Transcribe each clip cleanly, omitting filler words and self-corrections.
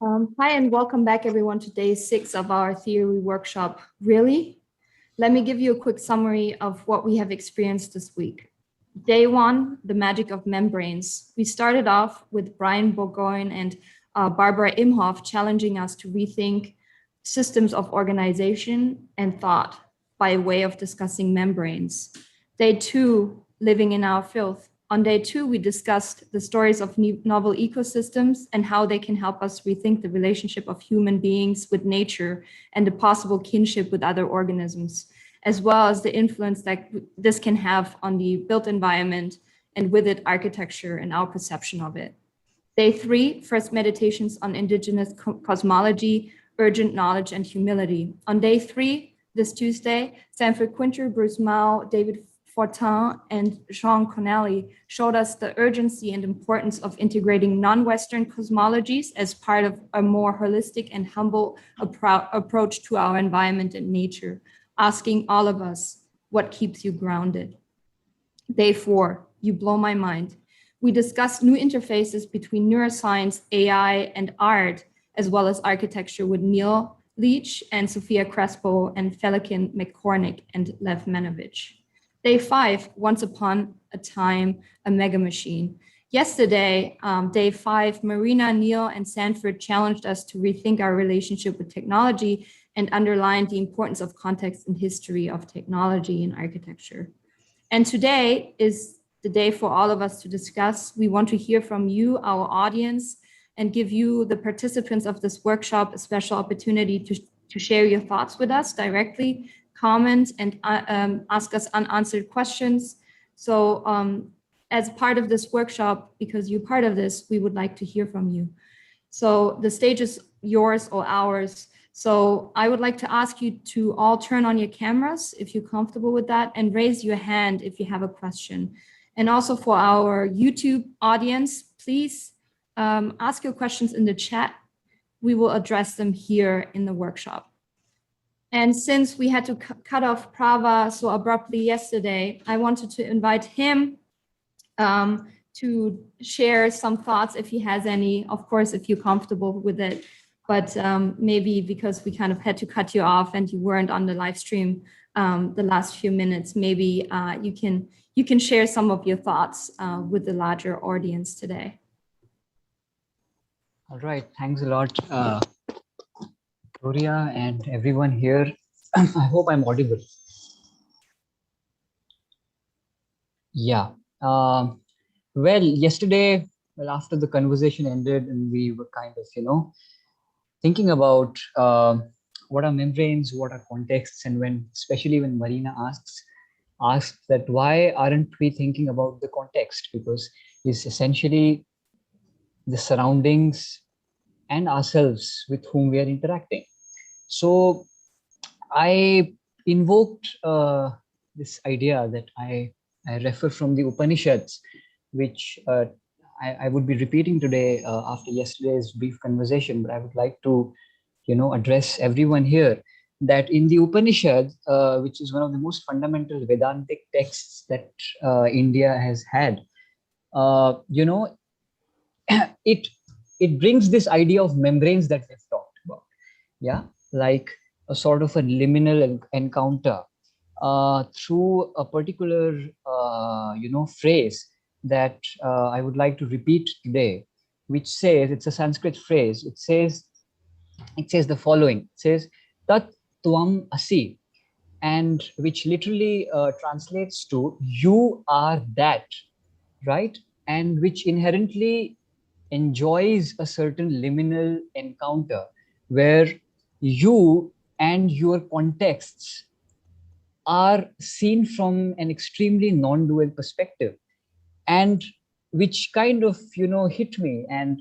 Hi and welcome back everyone to day 6 of our theory workshop. Really? Let me give you a quick summary of what we have experienced this week. Day 1, the magic of membranes. We started off with Brian Bourgoin and Barbara Imhoff challenging us to rethink systems of organization and thought by way of discussing membranes. Day 2, living in our filth. On day 2, we discussed the stories of novel ecosystems and how they can help us rethink the relationship of human beings with nature and the possible kinship with other organisms, as well as the influence that this can have on the built environment and with it architecture and our perception of it. Day 3, first meditations on indigenous cosmology, urgent knowledge and humility. On day 3, this Tuesday, Sanford, Kwinter, Bruce Mao, David Fortin and Sean Connelly showed us the urgency and importance of integrating non-Western cosmologies as part of a more holistic and humble approach to our environment and nature, asking all of us, what keeps you grounded? Day 4, you blow my mind. We discussed new interfaces between neuroscience, AI, and art, as well as architecture with Neil Leach and Sophia Crespo and Felikin McCormick and Lev Menovich. Day 5, once upon a time, a mega machine. Yesterday, day 5, Marina, Neil, and Sanford challenged us to rethink our relationship with technology and underlined the importance of context and history of technology in architecture. And today is the day for all of us to discuss. We want to hear from you, our audience, and give you, the participants of this workshop, a special opportunity to share your thoughts with us directly, comment and ask us unanswered questions. So as part of this workshop, because you're part of this, we would like to hear from you. So the stage is yours or ours. So I would like to ask you to all turn on your cameras if you're comfortable with that and raise your hand if you have a question. And also for our YouTube audience, please ask your questions in the chat. We will address them here in the workshop. And since we had to cut off Prava so abruptly yesterday, I wanted to invite him to share some thoughts if he has any, of course, if you're comfortable with it. But maybe because we kind of had to cut you off and you weren't on the live stream the last few minutes, maybe you can share some of your thoughts with the larger audience today. All right, thanks a lot, Victoria and everyone here. I hope I'm audible. Yeah. Well, yesterday, after the conversation ended and we were kind of, thinking about what are membranes, what are contexts, and especially when Marina asks that why aren't we thinking about the context, because it's essentially the surroundings and ourselves with whom we are interacting. So I invoked this idea that I refer from the Upanishads, which I would be repeating today after yesterday's brief conversation, but I would like to, address everyone here that in the Upanishads, which is one of the most fundamental Vedantic texts that India has had, it brings this idea of membranes that we've talked about. Yeah, like a sort of a liminal encounter through a particular, phrase that I would like to repeat today, which says, it's a Sanskrit phrase. It says the following. It says, Tat Tvam Asi, and which literally translates to you are that, right? And which inherently enjoys a certain liminal encounter where you and your contexts are seen from an extremely non-dual perspective, and which kind of hit me and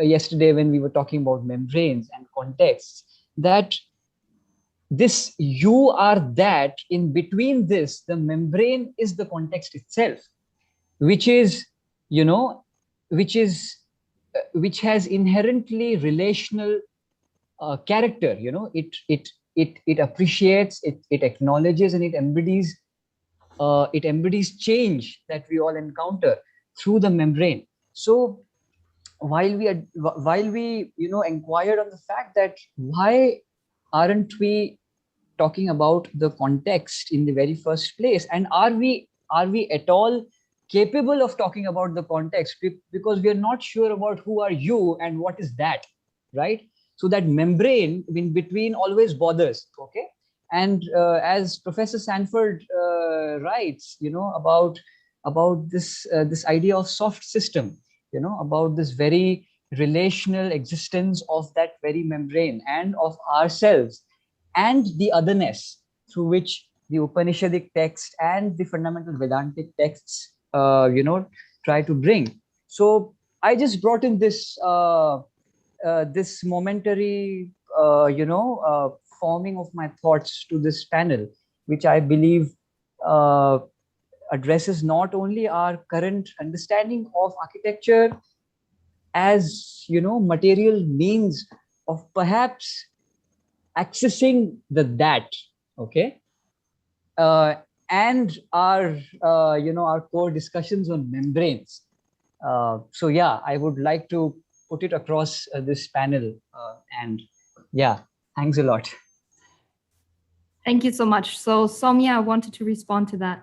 yesterday when we were talking about membranes and contexts, that this you are that, in between this, the membrane is the context itself, which is which has inherently relational character. It appreciates, it acknowledges, and it embodies change that we all encounter through the membrane. So while we inquired on the fact that why aren't we talking about the context in the very first place, and are we at all capable of talking about the context, because we are not sure about who are you and what is that, right? So that membrane in between always bothers. Okay. And as Professor Sanford writes, about this idea of soft system, about this very relational existence of that very membrane and of ourselves and the otherness through which the Upanishadic text and the fundamental Vedantic texts, try to bring. So I just brought in this momentary, forming of my thoughts to this panel, which I believe uh, addresses not only our current understanding of architecture as material means of perhaps accessing the that, okay, uh, and our our core discussions on membranes. So yeah, I would like to put it across this panel, and yeah, thanks a lot. Thank you so much. So Soumya, I wanted to respond to that.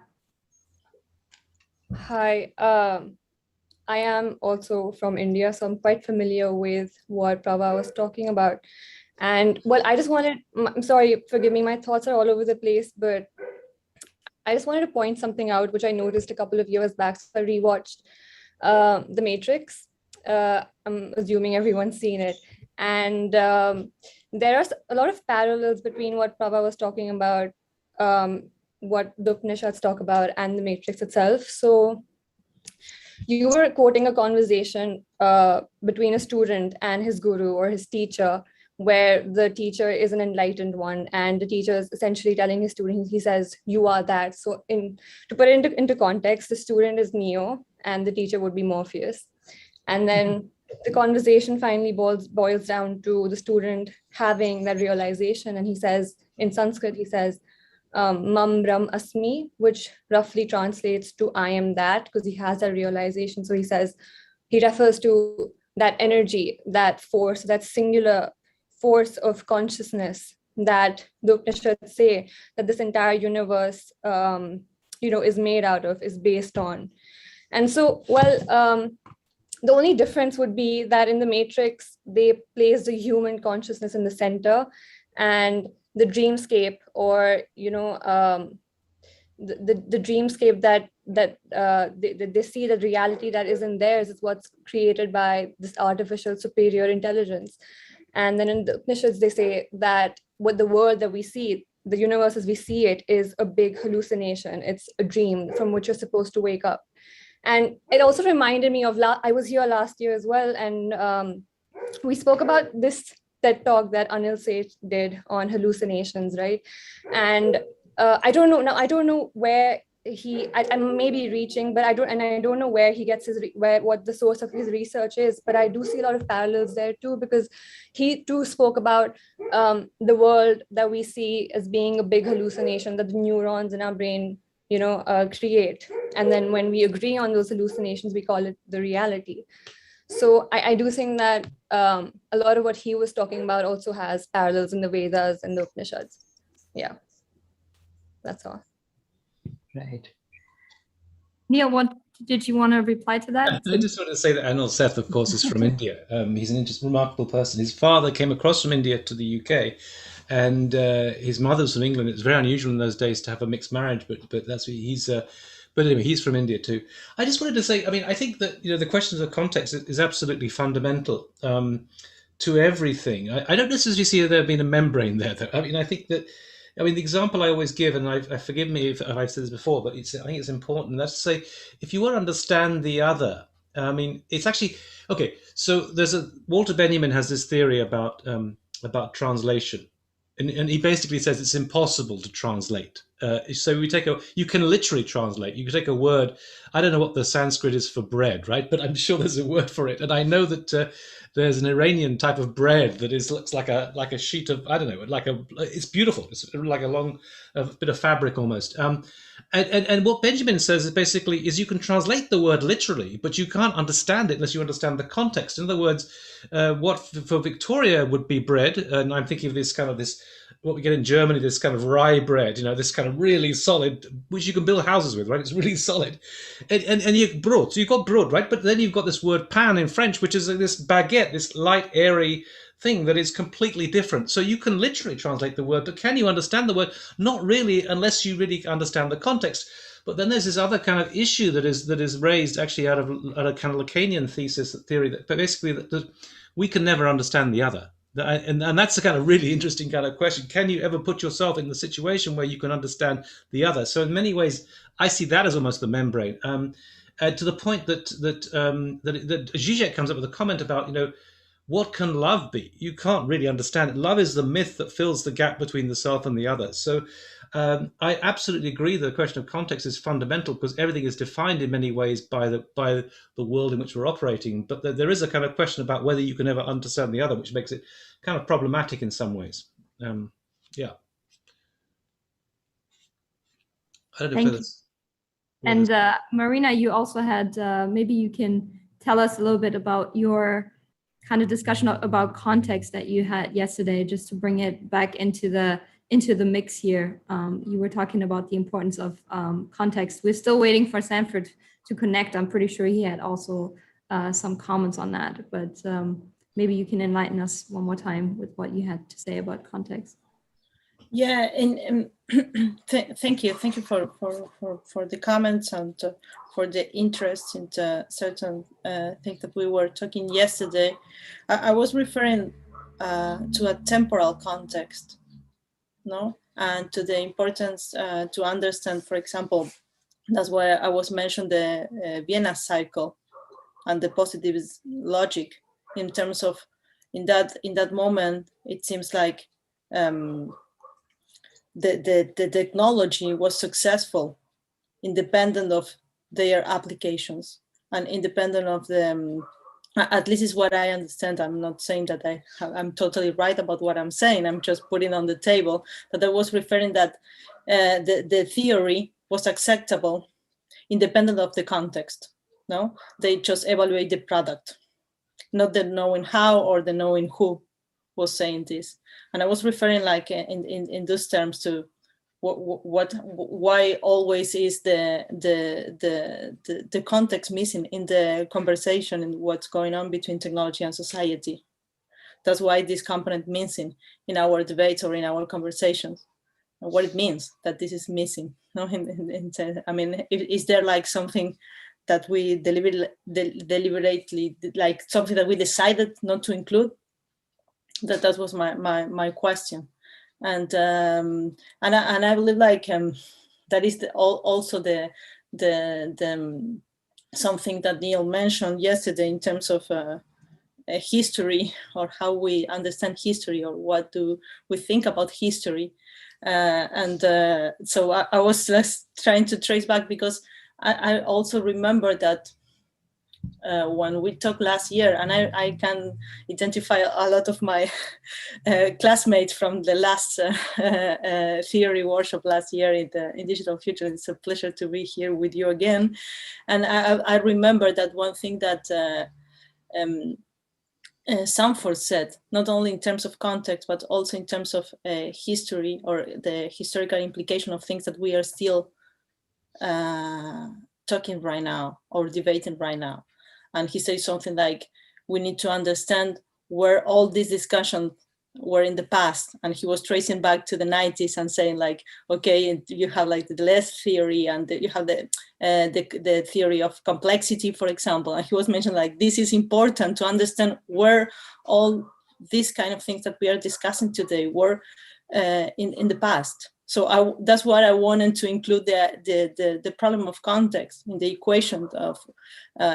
Hi, I am also from India, so I'm quite familiar with what Prabha was talking about. And well, I'm sorry, forgive me, my thoughts are all over the place, but I just wanted to point something out, which I noticed a couple of years back. So I rewatched The Matrix. I'm assuming everyone's seen it. And there are a lot of parallels between what Prabha was talking about, what the Upanishads talk about, and The Matrix itself. So you were quoting a conversation between a student and his guru or his teacher, where the teacher is an enlightened one, and the teacher is essentially telling his student, he says, you are that. So to put it into context, the student is Neo and the teacher would be Morpheus. And then the conversation finally boils down to the student having that realization. And he says, in Sanskrit, he says, Mam Brahm Asmi, which roughly translates to I am that, because he has that realization. So he says, he refers to that energy, that force, that singular force of consciousness that the Upanishads say that this entire universe, is made out of, is based on. And so, the only difference would be that in the Matrix, they place the human consciousness in the center, and the dreamscape, or the dreamscape that they see, the reality that isn't theirs, is what's created by this artificial superior intelligence. And then in the Upanishads, they say that what the world that we see, the universe as we see it, is a big hallucination. It's a dream from which you're supposed to wake up. And it also reminded me of, I was here last year as well, and we spoke about this TED talk that Anil Seth did on hallucinations, right? And I don't know where I may be reaching, but I don't know where he gets what the source of his research is, but I do see a lot of parallels there too, because he too spoke about the world that we see as being a big hallucination that the neurons in our brain create. And then when we agree on those hallucinations, we call it the reality. So I do think that a lot of what he was talking about also has parallels in the Vedas and the Upanishads. Yeah, that's all. Right. Neil, what did you want to reply to that? I just want to say that Anil Seth, of course, is from India. He's an remarkable person. His father came across from India to the UK, and his mother's from England. It was very unusual in those days to have a mixed marriage, but that's he's. But anyway, he's from India too. I just wanted to say, I mean, I think that the questions of context is absolutely fundamental to everything. I don't necessarily see there being a membrane there, though. I mean, I think that. I mean, the example I always give, and I forgive me if I've said this before, but I think it's important. That's to say, if you want to understand the other, I mean, it's actually okay. So Walter Benjamin has this theory about translation, and he basically says it's impossible to translate So you can literally translate. You can take a word. I don't know what the Sanskrit is for bread, right? But I'm sure there's a word for it. And I know that there's an Iranian type of bread that looks like a sheet of, I don't know, it's beautiful. It's like a bit of fabric almost. And what Benjamin says is basically is you can translate the word literally, but you can't understand it unless you understand the context. In other words, what for Viktoria would be bread, and I'm thinking of this what we get in Germany, this kind of rye bread, this kind of really solid, which you can build houses with, right? It's really solid. And you've brot, so you've got brot, right? But then you've got this word pain in French, which is this baguette, this light, airy thing that is completely different. So you can literally translate the word, but can you understand the word? Not really, unless you really understand the context. But then there's this other kind of issue that is raised actually out of a kind of Lacanian theory that basically that we can never understand the other. And that's a kind of really interesting kind of question. Can you ever put yourself in the situation where you can understand the other? So in many ways, I see that as almost the membrane. To the point that Zizek comes up with a comment about, what can love be? You can't really understand it. Love is the myth that fills the gap between the self and the other. So I absolutely agree that the question of context is fundamental because everything is defined in many ways by the world in which we're operating. But there is a kind of question about whether you can ever understand the other, which makes it kind of problematic in some ways. Yeah. I don't know Thank if you. And Marina, you also had, maybe you can tell us a little bit about your kind of discussion about context that you had yesterday, just to bring it back into the mix here. You were talking about the importance of context. We're still waiting for Sanford to connect. I'm pretty sure he had also some comments on that, but maybe you can enlighten us one more time with what you had to say about context. Yeah, and thank you for the comments and for the interest in certain things that we were talking yesterday. I was referring to a temporal context, no, and to the importance to understand. For example, that's why I was mentioning the Vienna cycle and the positivist logic in terms of in that moment it seems like. The technology was successful, independent of their applications and independent of the, at least is what I understand. I'm not saying that I'm totally right about what I'm saying. I'm just putting on the table that I was referring that the theory was acceptable, independent of the context. No, they just evaluate the product, not the knowing how or the knowing who was saying this. And I was referring like in those terms to why always is the context missing in the conversation and what's going on between technology and society. That's why this component missing in our debates or in our conversations. What it means that this is missing. No, I mean, is there like something that we deliberately, like something that we decided not to include? That was my question, and I believe like that is also the something that Neil mentioned yesterday in terms of history or how we understand history or what do we think about history, so I was just trying to trace back because I also remember that. When we talked last year, and I can identify a lot of my classmates from the last theory workshop last year in Digital Future. It's a pleasure to be here with you again. And I remember that one thing that Sanford said, not only in terms of context, but also in terms of history or the historical implication of things that we are still talking right now or debating right now. And he says something like, we need to understand where all these discussions were in the past. And he was tracing back to the 90s and saying like, okay, you have like the Deleuze theory and you have the theory of complexity, for example. And he was mentioning like, this is important to understand where all these kind of things that we are discussing today were in the past. So that's what I wanted to include the problem of context in the equation of,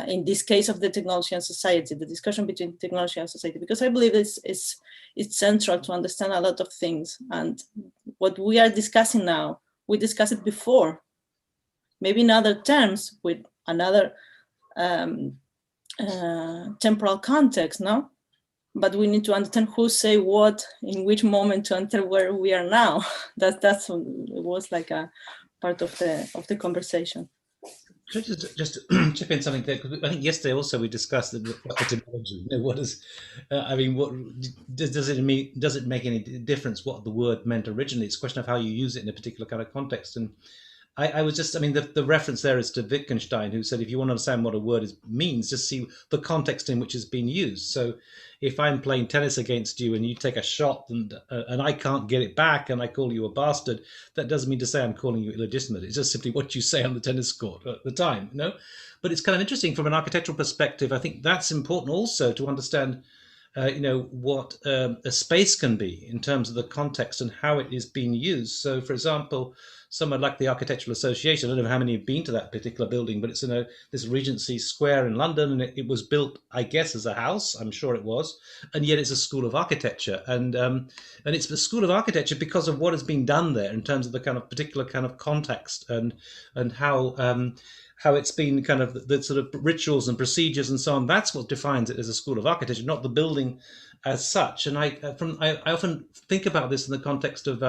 in this case of the technology and society, the discussion between technology and society, because I believe it's central to understand a lot of things. And what we are discussing now we discussed it before, maybe in other terms with another temporal context, no? But we need to understand who say what in which moment to enter where we are now. That's it was like a part of the conversation. Could I just chip in something there? 'Cause I think yesterday also we discussed the etymology. You know, what is, I mean, what does it mean? Does it make any difference what the word meant originally? It's a question of how you use it in a particular kind of context. And I was just, I mean, the reference there is to Wittgenstein, who said if you want to understand what a word means, just see the context in which it's been used. So if I'm playing tennis against you and you take a shot and I can't get it back and I call you a bastard, that doesn't mean to say I'm calling you illegitimate. It's just simply what you say on the tennis court at the time, you know? But it's kind of interesting from an architectural perspective. I think that's important also to understand you know, what a space can be in terms of the context and how it is being used. So, for example, somewhere like the Architectural Association, I don't know how many have been to that particular building, but it's in this Regency Square in London, and it was built, I guess, as a house. I'm sure it was, and yet it's a school of architecture, and it's a school of architecture because of what has been done there in terms of the kind of particular kind of context and how it's been kind of the sort of rituals and procedures and so on. That's what defines it as a school of architecture, not the building as such. And I often think about this in the context of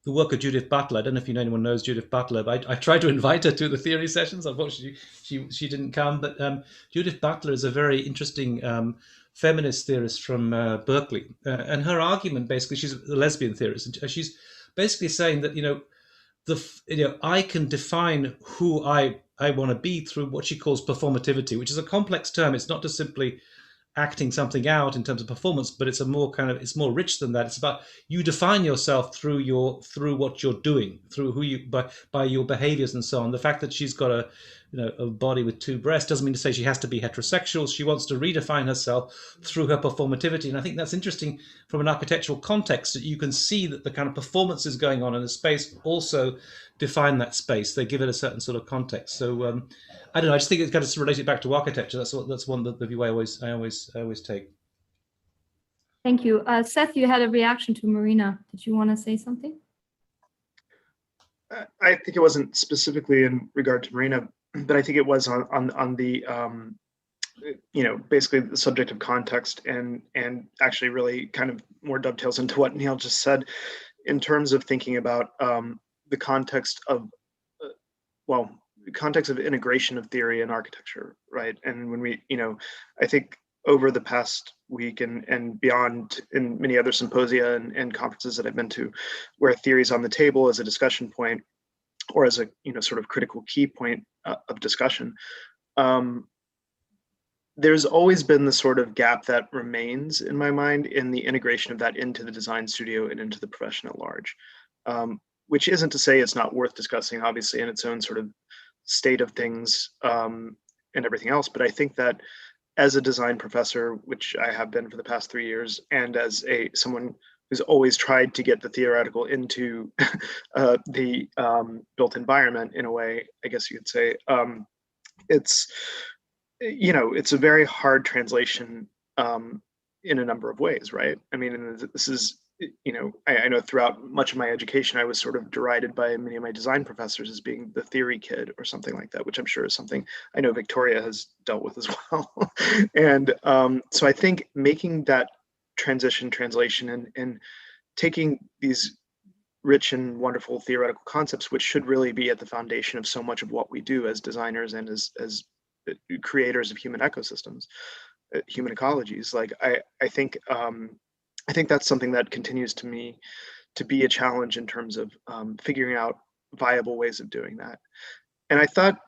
the work of Judith Butler. I don't know if anyone knows Judith Butler, but I tried to invite her to the theory sessions. Unfortunately, she didn't come. But Judith Butler is a very interesting feminist theorist from Berkeley. And her argument, basically, she's a lesbian theorist. And she's basically saying that, I can define who I want to be through what she calls performativity, which is a complex term. It's not just simply acting something out in terms of performance, but it's it's more rich than that. It's about you define yourself through what you're doing, through who you by your behaviors and so on. The fact that she's got a body with two breasts doesn't mean to say she has to be heterosexual. She wants to redefine herself through her performativity. And I think that's interesting from an architectural context, that you can see that the kind of performances going on in the space also define that space. They give it a certain sort of context. So I don't know. I just think it's kind of related back to architecture. That's one the view I always take. Thank you. Seth, you had a reaction to Marina. Did you want to say something? I think it wasn't specifically in regard to Marina, but I think it was on the basically the subject of context, and actually really kind of more dovetails into what Neil just said in terms of thinking about the context of context of integration of theory and architecture, right? And when we, I think over the past week and beyond, in many other symposia and conferences that I've been to, where theory is on the table as a discussion point or as a sort of critical key point of discussion, there's always been the sort of gap that remains in my mind in the integration of that into the design studio and into the profession at large, which isn't to say it's not worth discussing, obviously, in its own sort of state of things and everything else. But I think that as a design professor, which I have been for the past 3 years, and as someone who's always tried to get the theoretical into the built environment in a way, I guess you could say, it's a very hard translation in a number of ways, right? I mean, this is, I know throughout much of my education, I was sort of derided by many of my design professors as being the theory kid or something like that, which I'm sure is something I know Viktoria has dealt with as well. And so I think making that translation and taking these rich and wonderful theoretical concepts, which should really be at the foundation of so much of what we do as designers and as creators of human ecosystems, human ecologies. Like I think that's something that continues to me to be a challenge in terms of figuring out viable ways of doing that. And I thought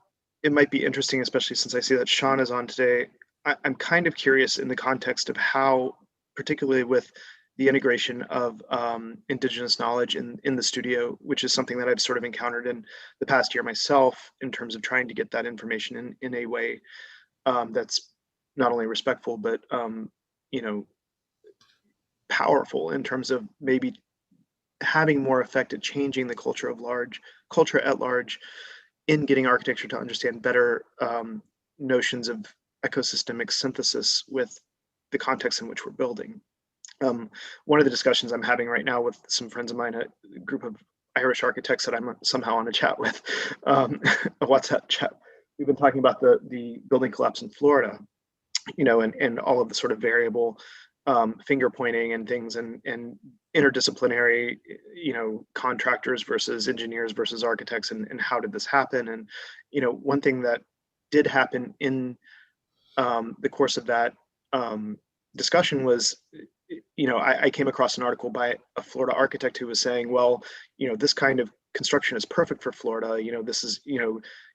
it might be interesting, especially since I see that Sean is on today. I'm kind of curious in the context of how, particularly with the integration of indigenous knowledge in the studio, which is something that I've sort of encountered in the past year myself, in terms of trying to get that information in a way that's not only respectful, but powerful in terms of maybe having more effect at changing the culture at large in getting architecture to understand better notions of ecosystemic synthesis with the context in which we're building. One of the discussions I'm having right now with some friends of mine, a group of Irish architects that I'm somehow on a chat with, a WhatsApp chat. We've been talking about the building collapse in Florida, and all of the sort of variable finger pointing and things, and interdisciplinary, contractors versus engineers versus architects, and how did this happen? And, one thing that did happen in the course of that discussion was, I came across an article by a Florida architect who was saying, well, this kind of construction is perfect for Florida. This is,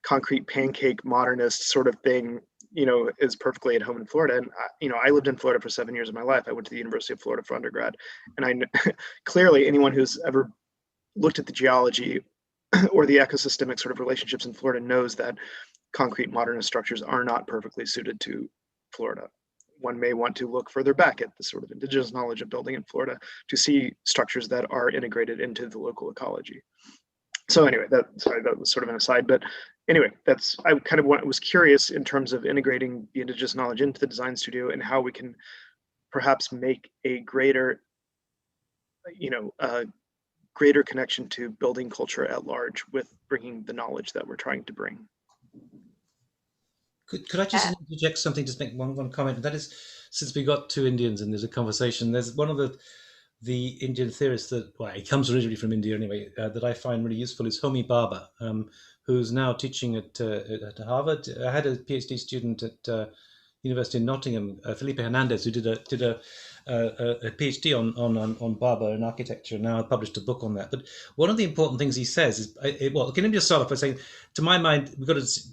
concrete pancake modernist sort of thing, is perfectly at home in Florida. And, I lived in Florida for 7 years of my life. I went to the University of Florida for undergrad. And clearly anyone who's ever looked at the geology or the ecosystemic sort of relationships in Florida knows that concrete modernist structures are not perfectly suited to Florida. One may want to look further back at the sort of indigenous knowledge of building in Florida to see structures that are integrated into the local ecology. So anyway, that was sort of an aside, but anyway, I kind of was curious in terms of integrating the indigenous knowledge into the design studio and how we can perhaps make a greater, greater connection to building culture at large with bringing the knowledge that we're trying to bring. Could I just interject something, just make one comment? And that is, since we got two Indians and there's a conversation, there's one of the Indian theorists that, well, he comes originally from India anyway, that I find really useful is Homi Bhabha, who's now teaching at Harvard. I had a PhD student at University of Nottingham, Felipe Hernandez, who did a PhD on Barbo and architecture, and now published a book on that. But one of the important things he says is, well, can I just start off by saying, to my mind,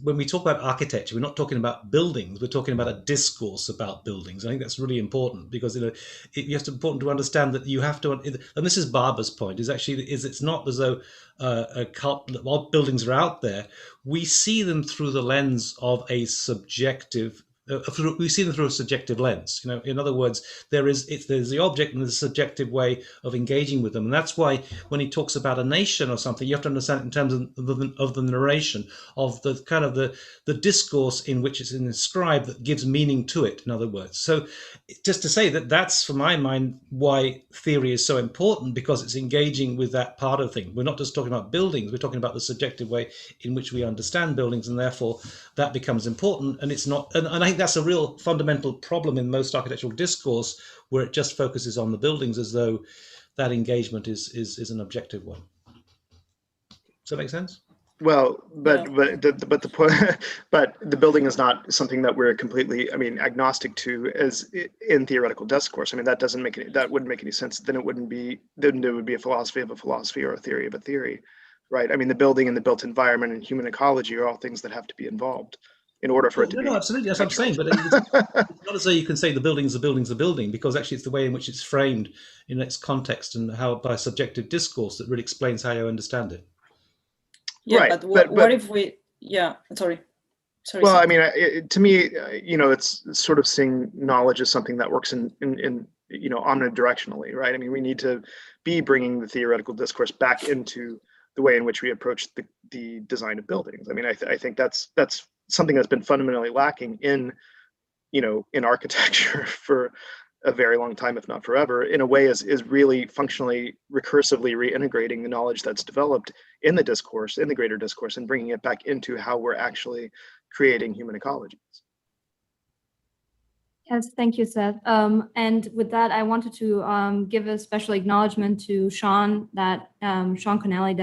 when we talk about architecture, we're not talking about buildings, we're talking about a discourse about buildings. I think that's really important because it's important to understand that you have to, and this is Barber's point, it's not as though while buildings are out there, we see them through the lens of a subjective. We see them through a subjective lens. In other words, there's the object and there's a subjective way of engaging with them, and that's why when he talks about a nation or something, you have to understand it in terms of the narration, of the kind of the discourse in which it's inscribed that gives meaning to it. In other words, so just to say that's for my mind why theory is so important, because it's engaging with that part of thing. We're not just talking about buildings; we're talking about the subjective way in which we understand buildings, and therefore that becomes important. And it's not, and I think that's a real fundamental problem in most architectural discourse, where it just focuses on the buildings as though that engagement is an objective one. Does that make sense? Well, but the point, but the building is not something that we're completely, agnostic to as in theoretical discourse. That wouldn't make any sense. Then there would be a philosophy of a philosophy or a theory of a theory, right? The building and the built environment and human ecology are all things that have to be involved in order for it to be. No, absolutely. That's what I'm saying. But it's not as though you can say the building's a building, because actually it's the way in which it's framed in its context and how by subjective discourse that really explains how you understand it. Yeah, right. but what if we? Yeah, sorry. Well, to me, it's sort of seeing knowledge as something that works in omnidirectionally, right? We need to be bringing the theoretical discourse back into the way in which we approach the design of buildings. I think that's something that's been fundamentally lacking in architecture for a very long time, if not forever, in a way is really functionally, recursively reintegrating the knowledge that's developed in the discourse, in the greater discourse, and bringing it back into how we're actually creating human ecologies. Yes, thank you, Seth. And with that, I wanted to give a special acknowledgement to Sean, Sean Connelly,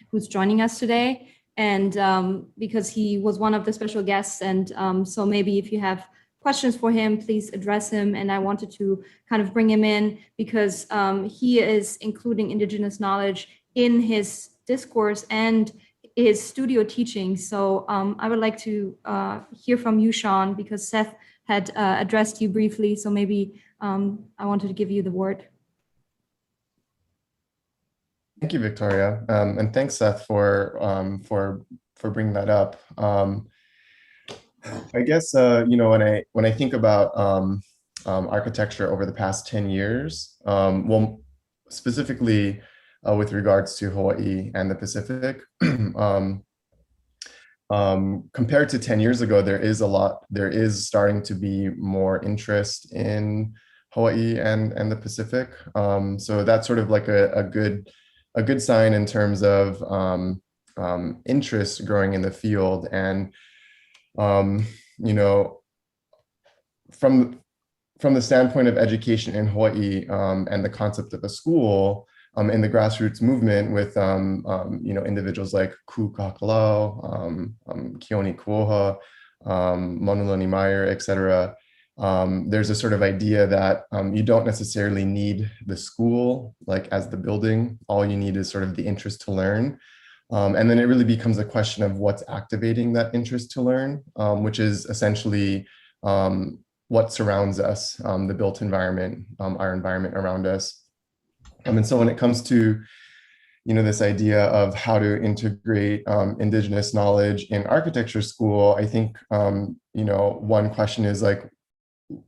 who's joining us today. And because he was one of the special guests, and so maybe if you have questions for him, please address him. And I wanted to kind of bring him in because he is including indigenous knowledge in his discourse and his studio teaching. So I would like to hear from you, Sean, because Seth had addressed you briefly. So maybe I wanted to give you the word. Thank you, Viktoria, and thanks, Seth, for bringing that up. I guess when I think about architecture over the past 10 years, well, specifically with regards to Hawaii and the Pacific, compared to 10 years ago, there is starting to be more interest in Hawaii and the Pacific. So that's sort of like a good a good sign in terms of interest growing in the field. And you know, from the standpoint of education in Hawaii and the concept of a school in the grassroots movement with you know, individuals like Ku Kakalau, Keone Kuoha, Monoloni Meyer, etc. There's a sort of idea that you don't necessarily need the school like as the building. All you need is sort of the interest to learn. And then it really becomes a question of what's activating that interest to learn, which is essentially what surrounds us, the built environment, our environment around us. And so when it comes to, you know, this idea of how to integrate Indigenous knowledge in architecture school, I think, you know, one question is like,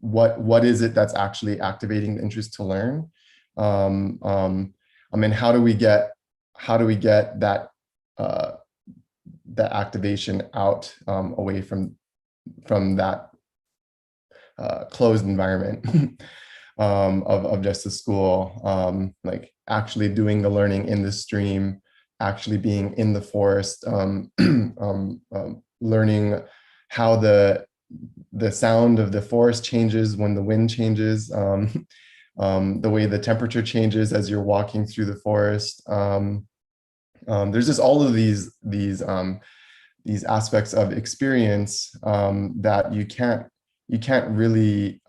what is it that's actually activating the interest to learn? I mean, how do we get that that activation out away from that closed environment of just a school, like actually doing the learning in the stream, actually being in the forest, learning how the sound of the forest changes when the wind changes, the way the temperature changes as you're walking through the forest. There's just all of these aspects of experience that you can't really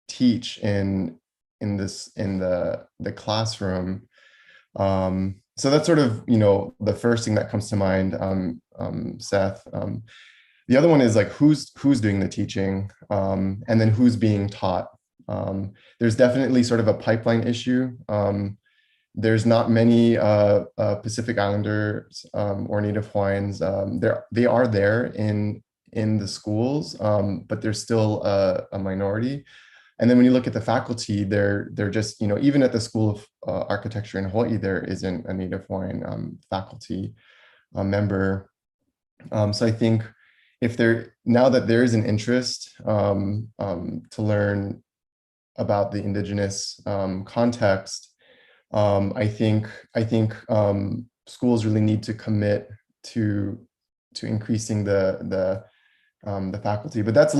teach in the classroom. So that's sort of, you know, the first thing that comes to mind, Seth. The other one is like who's doing the teaching, and then who's being taught. There's definitely sort of a pipeline issue. There's not many Pacific Islanders or Native Hawaiians. They are there in the schools, but they're still a minority. And then when you look at the faculty, they're just, you know, even at the School of Architecture in Hawaii, there isn't a Native Hawaiian faculty member. So I think now that there is an interest to learn about the Indigenous context, I think schools really need to commit to increasing the faculty, but that's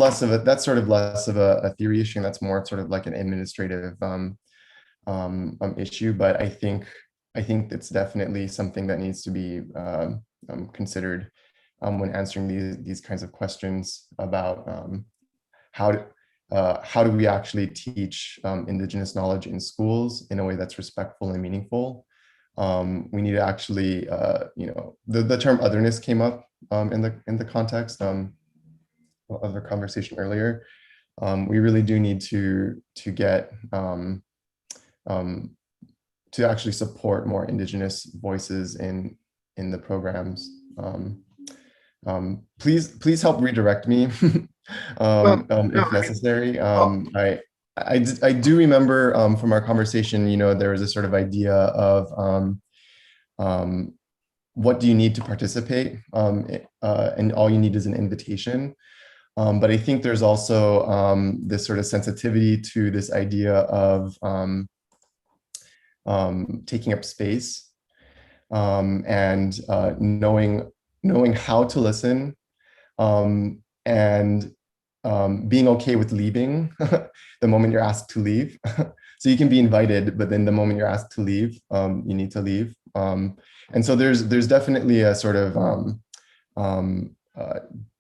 sort of less of a theory issue, and that's more sort of like an administrative issue. But I think it's definitely something that needs to be considered when answering these kinds of questions about how do we actually teach Indigenous knowledge in schools in a way that's respectful and meaningful. We need to actually, you know, the term otherness came up in the context of the conversation earlier. We really do need to get to actually support more Indigenous voices in the programs. Please help redirect me if necessary. I do remember from our conversation, you know, there was a sort of idea of what do you need to participate, and all you need is an invitation. But I think there's also this sort of sensitivity to this idea of taking up space and knowing how to listen, and being okay with leaving the moment you're asked to leave. So you can be invited, but then the moment you're asked to leave, you need to leave. And so there's definitely a sort of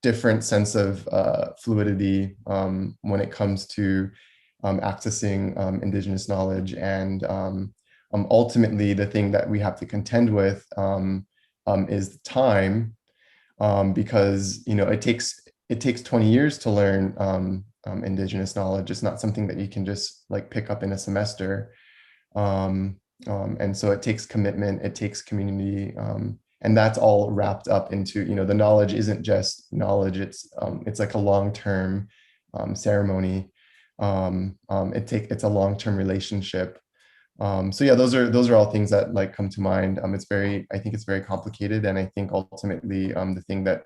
different sense of fluidity when it comes to accessing Indigenous knowledge. And ultimately, the thing that we have to contend with is time, because, you know, it takes 20 years to learn Indigenous knowledge. It's not something that you can just like pick up in a semester. And so it takes commitment, it takes community, and that's all wrapped up into, you know, the knowledge isn't just knowledge. It's like a long-term ceremony. It's a long-term relationship. So yeah, those are all things that like come to mind. I think it's very complicated, and I think ultimately the thing that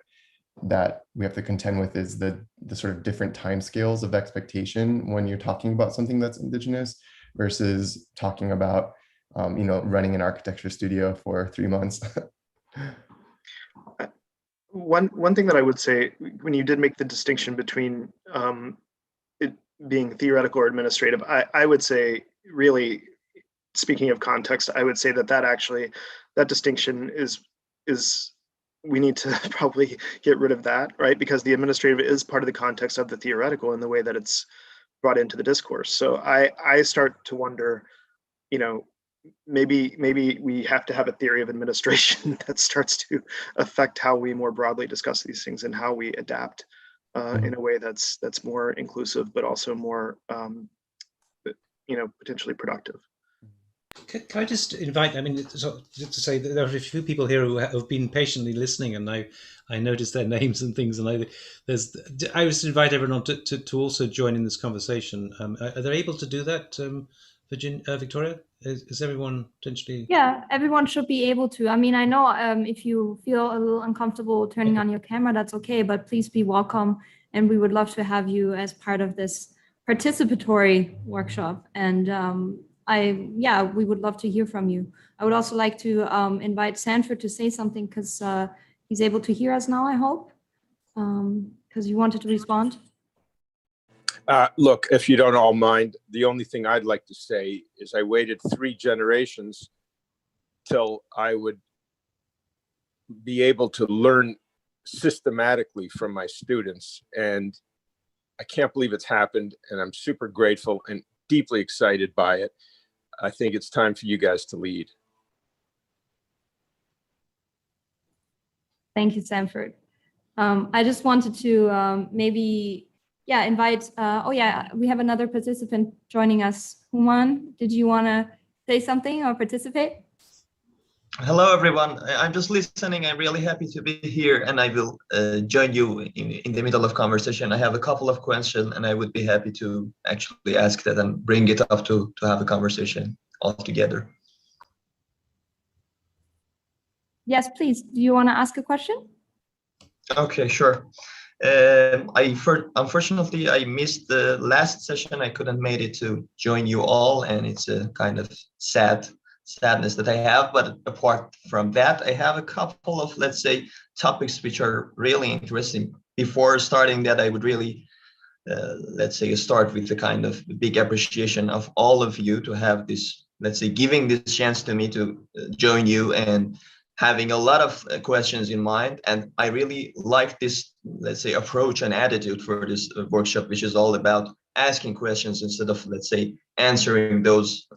we have to contend with is the sort of different timescales of expectation when you're talking about something that's Indigenous versus talking about running an architecture studio for 3 months. One thing that I would say, when you did make the distinction between it being theoretical or administrative, I would say, really, speaking of context, I would say that distinction is we need to probably get rid of that, right? Because the administrative is part of the context of the theoretical in the way that it's brought into the discourse. So I start to wonder, maybe we have to have a theory of administration that starts to affect how we more broadly discuss these things and how we adapt in a way that's more inclusive, but also more potentially productive. Can I just invite, to say that there are a few people here who have been patiently listening, and I noticed their names and things, and I was to invite everyone to also join in this conversation. Are they able to do that, Viktoria? Is everyone potentially? Yeah, everyone should be able to. I know if you feel a little uncomfortable turning on your camera, that's okay, but please be welcome. And we would love to have you as part of this participatory workshop. And we would love to hear from you. I would also like to invite Sanford to say something, because he's able to hear us now, I hope, because you wanted to respond. Look, if you don't all mind, the only thing I'd like to say is I waited 3 generations till I would be able to learn systematically from my students. And I can't believe it's happened. And I'm super grateful and deeply excited by it. I think it's time for you guys to lead. Thank you, Sanford. I just wanted to invite, we have another participant joining us. Human, did you want to say something or participate? Hello, everyone. I'm just listening. I'm really happy to be here, and I will join you in the middle of conversation. I have a couple of questions, and I would be happy to actually ask that and bring it up to have a conversation all together. Yes, please. Do you want to ask a question? Okay, sure. Unfortunately, I missed the last session. I couldn't make it to join you all, and it's a kind of sadness that I have. But apart from that, I have a couple of, let's say, topics which are really interesting. Before starting that, I would really, start with the kind of big appreciation of all of you to have this, giving this chance to me to join you and having a lot of questions in mind. And I really like this, approach and attitude for this workshop, which is all about asking questions instead of, answering those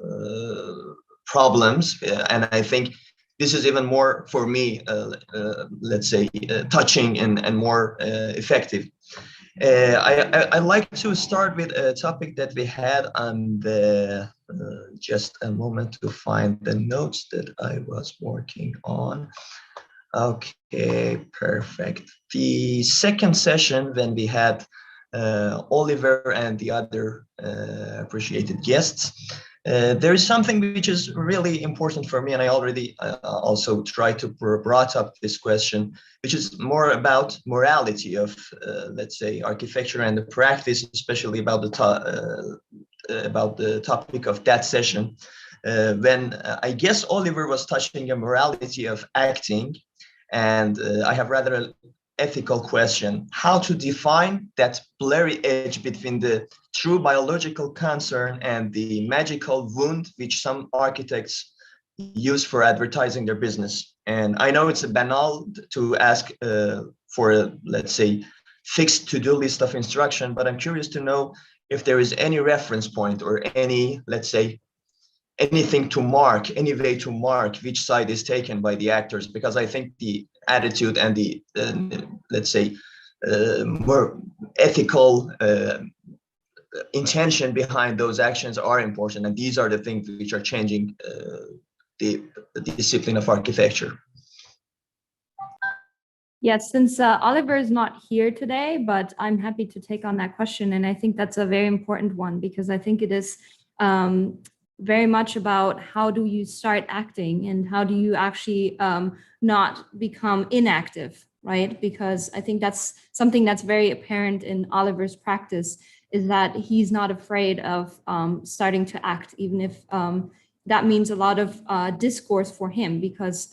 problems. And I think this is even more, for me, touching and more effective. I like to start with a topic that we had on the, just a moment to find the notes that I was working on. Okay, perfect. The second session, when we had Oliver and the other appreciated guests, there is something which is really important for me, and I already also tried to brought up this question, which is more about morality of, architecture and the practice, especially about the topic of that session. When I guess Oliver was touching a morality of acting, and I have rather an ethical question: how to define that blurry edge between the true biological concern and the magical wound which some architects use for advertising their business. And I know it's banal to ask for a, fixed to-do list of instruction, but I'm curious to know if there is any reference point or any, anything to mark, any way to mark which side is taken by the actors, because I think the attitude and the, more ethical intention behind those actions are important, and these are the things which are changing the discipline of architecture. Yes, since Oliver is not here today, but I'm happy to take on that question, and I think that's a very important one, because I think it is very much about how do you start acting and how do you actually not become inactive, right? Because I think that's something that's very apparent in Oliver's practice, is that he's not afraid of starting to act, even if that means a lot of discourse for him, because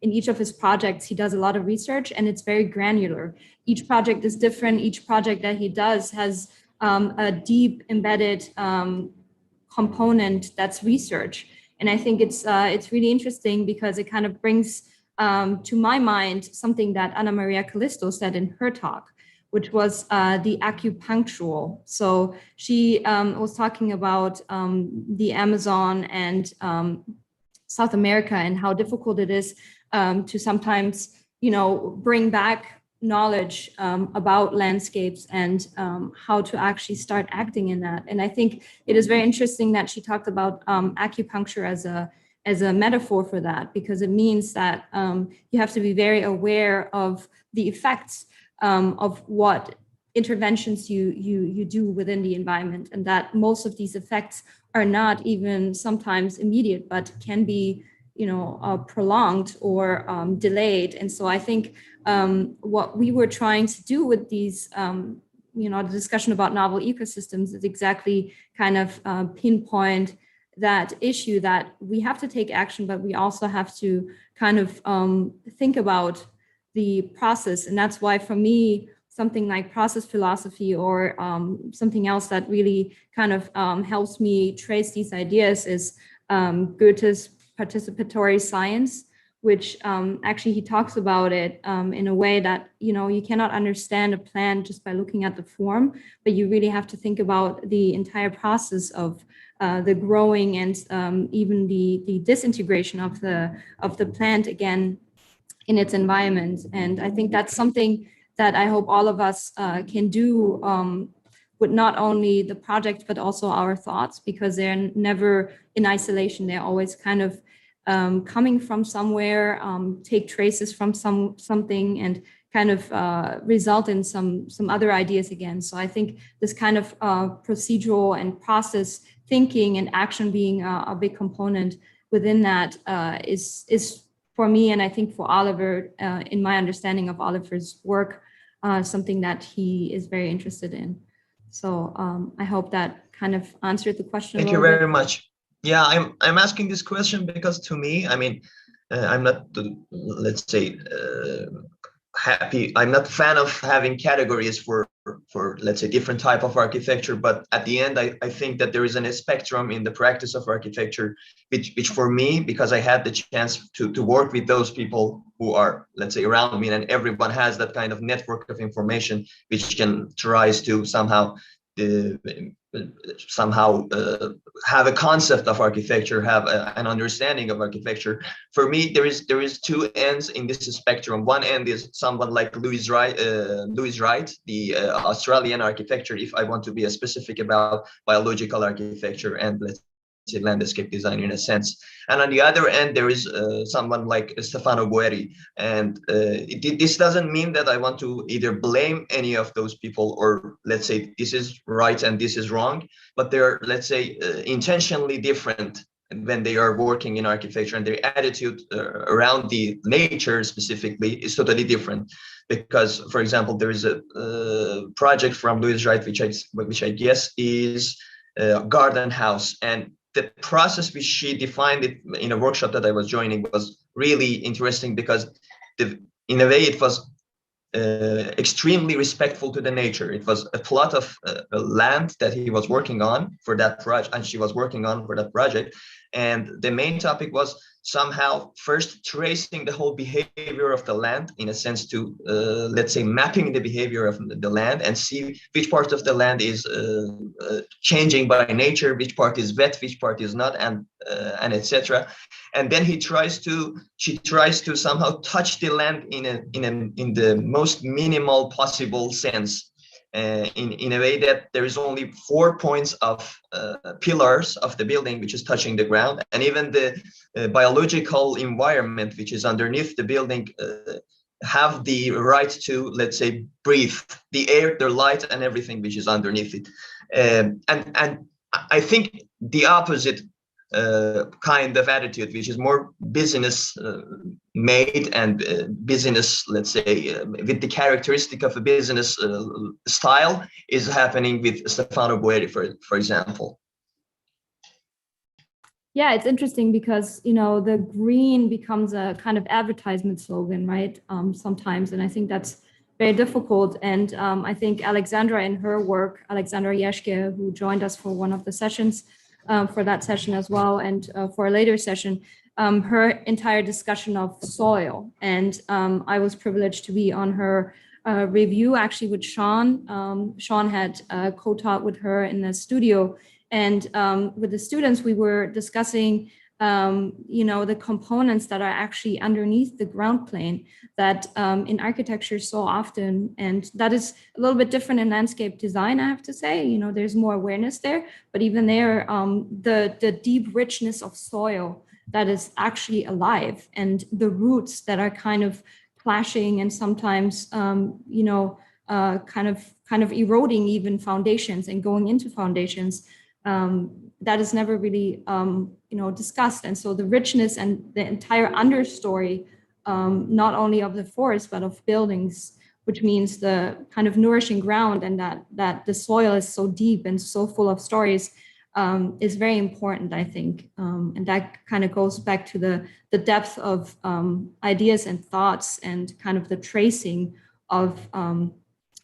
in each of his projects, he does a lot of research and it's very granular. Each project is different. Each project that he does has a deep embedded component that's research. And I think it's really interesting because it kind of brings to my mind something that Anna Maria Callisto said in her talk, which was the acupunctual. So she was talking about the Amazon and South America and how difficult it is to sometimes, bring back knowledge about landscapes and how to actually start acting in that. And I think it is very interesting that she talked about acupuncture as a metaphor for that, because it means that you have to be very aware of the effects of what interventions you do within the environment, and that most of these effects are not even sometimes immediate, but can be prolonged or delayed. And so I think what we were trying to do with these the discussion about novel ecosystems is exactly kind of pinpoint that issue, that we have to take action, but we also have to kind of think about the process. And that's why for me, something like process philosophy or something else that really kind of helps me trace these ideas is Goethe's participatory science, which actually he talks about it in a way that, you cannot understand a plant just by looking at the form, but you really have to think about the entire process of the growing and even the disintegration of the plant again in its environment. And I think that's something that I hope all of us can do with not only the project, but also our thoughts, because they're never in isolation. They're always kind of coming from somewhere, take traces from something and kind of result in some other ideas again. So I think this kind of procedural and process thinking and action being a big component within that is for me, and I think for Oliver, in my understanding of Oliver's work, something that he is very interested in. So I hope that kind of answered the question. Thank you very much. Yeah, I'm asking this question because to me, I mean, I'm not, let's say, happy. I'm not a fan of having categories for let's say different type of architecture, but at the end, I think that there is a spectrum in the practice of architecture, which for me, because I had the chance to work with those people who are, let's say, around me, and everyone has that kind of network of information which can tries to somehow have a concept of architecture, have an understanding of architecture. For me, there is two ends in this spectrum. One end is someone like Louis Wright, the Australian architecture, if I want to be specific about biological architecture and let's say landscape design in a sense. And on the other end, there is someone like Stefano Guerri. And this doesn't mean that I want to either blame any of those people or let's say this is right and this is wrong, but they're, let's say, intentionally different when they are working in architecture, and their attitude around the nature specifically is totally different. Because, for example, there is a project from Louis Wright, which I guess is Garden House, and the process which she defined it in a workshop that I was joining was really interesting, because in a way it was extremely respectful to the nature. It was a plot of land that he was working on for that project, and she was working on for that project. And the main topic was somehow first tracing the whole behavior of the land, in a sense to, let's say, mapping the behavior of the land and see which part of the land is changing by nature, which part is wet, which part is not, and etc. And then she tries to somehow touch the land in the most minimal possible sense. In a way that there is only 4 points of pillars of the building which is touching the ground, and even the biological environment which is underneath the building have the right to, let's say, breathe the air, the light, and everything which is underneath it. And I think the opposite kind of attitude, which is more business made and business, let's say, with the characteristic of a business style, is happening with Stefano Guerri, for example. Yeah, it's interesting because, the green becomes a kind of advertisement slogan, right? Sometimes. And I think that's very difficult. And I think Alexandra in her work, Alexandra Yeshke, who joined us for one of the sessions, for that session as well, and for a later session, her entire discussion of soil. And I was privileged to be on her review actually with Sean. Sean had co-taught with her in the studio. And with the students, we were discussing, the components that are actually underneath the ground plane that in architecture so often, and that is a little bit different in landscape design, I have to say. There's more awareness there, but even there, the deep richness of soil that is actually alive, and the roots that are kind of clashing and sometimes, kind of eroding even foundations and going into foundations. That is never really, discussed. And so the richness and the entire understory, not only of the forest, but of buildings, which means the kind of nourishing ground, and that the soil is so deep and so full of stories, is very important, I think. And that kind of goes back to the depth of ideas and thoughts, and kind of the tracing of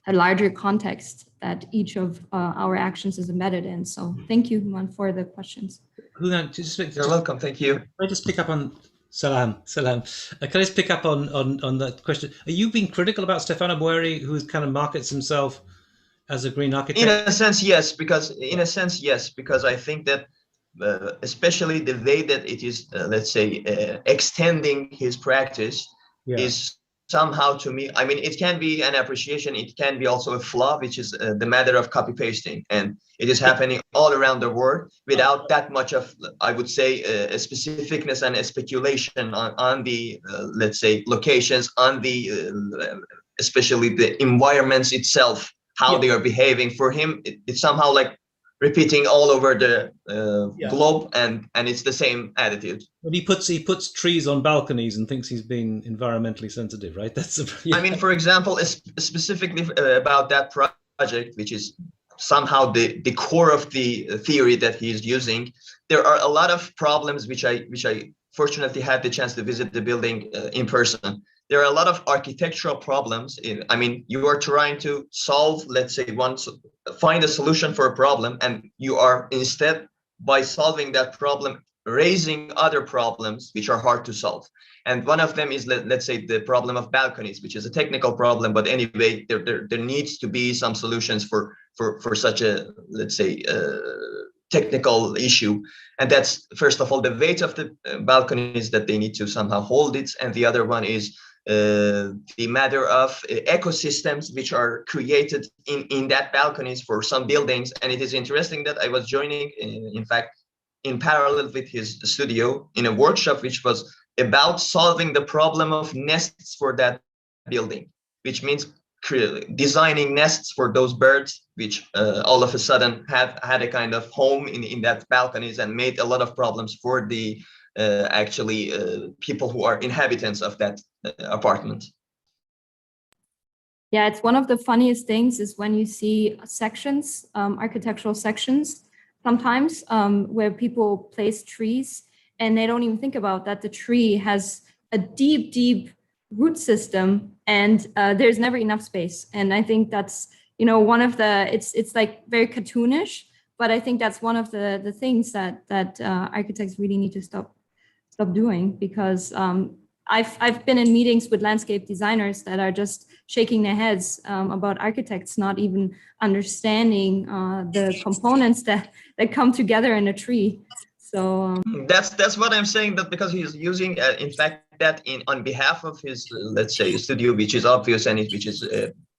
a larger context that each of our actions is embedded in. So thank you, Human, for the questions. You're welcome. Thank you. Can I just pick up on Salam? Can I just pick up on that question? Are you being critical about Stefano Boeri, who kind of markets himself as a green architect? In a sense, yes, because I think that especially the way that it is, let's say, extending his practice is somehow, to me, I mean, it can be an appreciation, it can be also a flaw, which is the matter of copy pasting, and it is happening all around the world without that much of, I would say, a specificness and a speculation on the let's say, locations, on the especially the environments itself, how they are behaving. For him, it's somehow like repeating all over the globe, and it's the same attitude. But he puts trees on balconies and thinks he's being environmentally sensitive, right? That's I mean, for example, specifically about that project, which is somehow the core of the theory that he's using, there are a lot of problems which I fortunately had the chance to visit the building in person. There are a lot of architectural problems. I mean, you are trying to solve, let's say, find a solution for a problem, and you are instead, by solving that problem, raising other problems which are hard to solve. And one of them is, let's say, the problem of balconies, which is a technical problem. But anyway, there needs to be some solutions for such a, let's say, technical issue. And that's, first of all, the weight of the balconies, that they need to somehow hold it. And the other one is the matter of ecosystems which are created in that balconies for some buildings. And it is interesting that I was joining, in fact, in parallel with his studio, in a workshop which was about solving the problem of nests for that building, which means designing nests for those birds, which all of a sudden had a kind of home in that balconies, and made a lot of problems for the people who are inhabitants of that apartment. Yeah, it's one of the funniest things is when you see sections, architectural sections, sometimes where people place trees and they don't even think about that the tree has a deep, deep root system, and there's never enough space. And I think that's, one of the, it's like very cartoonish, but I think that's one of the things that architects really need to stop doing, because I've been in meetings with landscape designers that are just shaking their heads about architects not even understanding the components that come together in a tree. So that's what I'm saying, that because he's using, in fact, that on behalf of his, let's say, studio, which is obvious and which is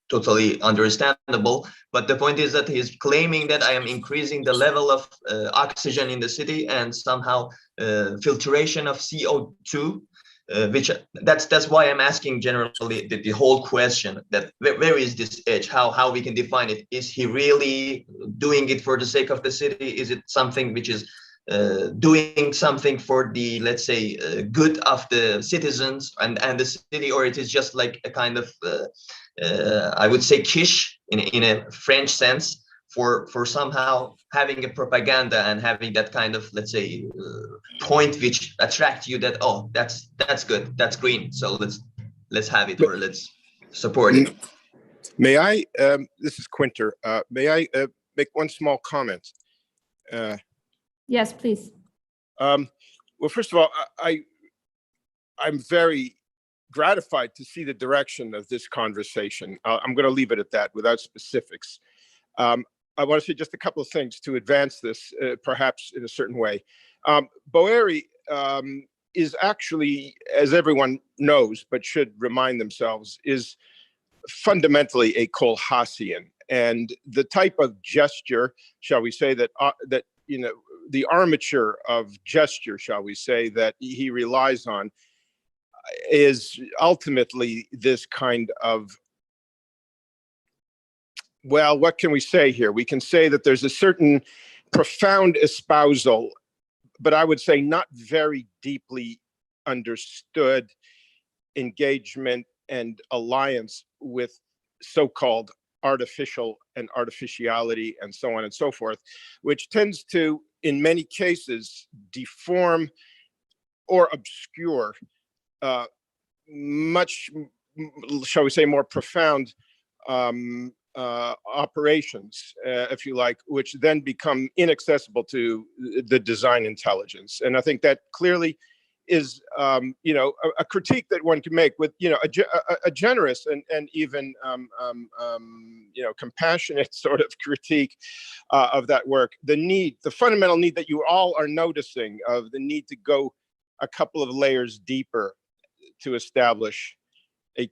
totally understandable. But the point is that he's claiming that I am increasing the level of oxygen in the city, and somehow filtration of CO2. Which that's why I'm asking generally the whole question, that where is this edge, how we can define it? Is he really doing it for the sake of the city? Is it something which is doing something for the, let's say, good of the citizens and the city, or it is just like a kind of I would say quiche in a French sense, for somehow having a propaganda and having that kind of, let's say, point which attract you, that, oh, that's good, that's green, so let's have it, or let's support it. May I, this is Kwinter, may I make one small comment? Yes, please. Well, first of all, I'm very gratified to see the direction of this conversation. I'm going to leave it at that without specifics. I want to say just a couple of things to advance this, perhaps in a certain way. Boeri is actually, as everyone knows, but should remind themselves, is fundamentally a Kohlhaasian. And the type of gesture, shall we say, that the armature of gesture, shall we say, that he relies on, is ultimately this kind of, well, what can we say here? We can say that there's a certain profound espousal, but I would say not very deeply understood engagement and alliance with so-called artificial and artificiality and so on and so forth, which tends to, in many cases, deform or obscure much, shall we say, more profound operations, if you like, which then become inaccessible to the design intelligence. And I think that clearly is, a critique that one can make with, a generous and even, compassionate sort of critique of that work. The fundamental need that you all are noticing of the need to go a couple of layers deeper to establish a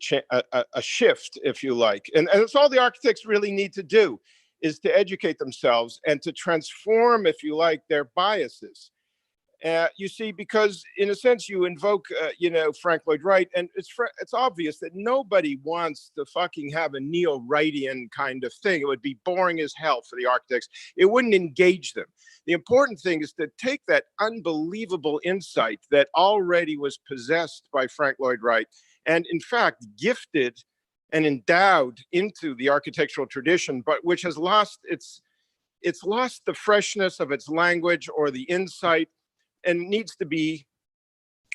shift, if you like. And that's all the architects really need to do, is to educate themselves and to transform, if you like, their biases. You see, because in a sense you invoke, Frank Lloyd Wright, and it's obvious that nobody wants to fucking have a neo-Wrightian kind of thing. It would be boring as hell for the architects. It wouldn't engage them. The important thing is to take that unbelievable insight that already was possessed by Frank Lloyd Wright, and in fact gifted and endowed into the architectural tradition, but which has lost it's lost the freshness of its language or the insight, and needs to be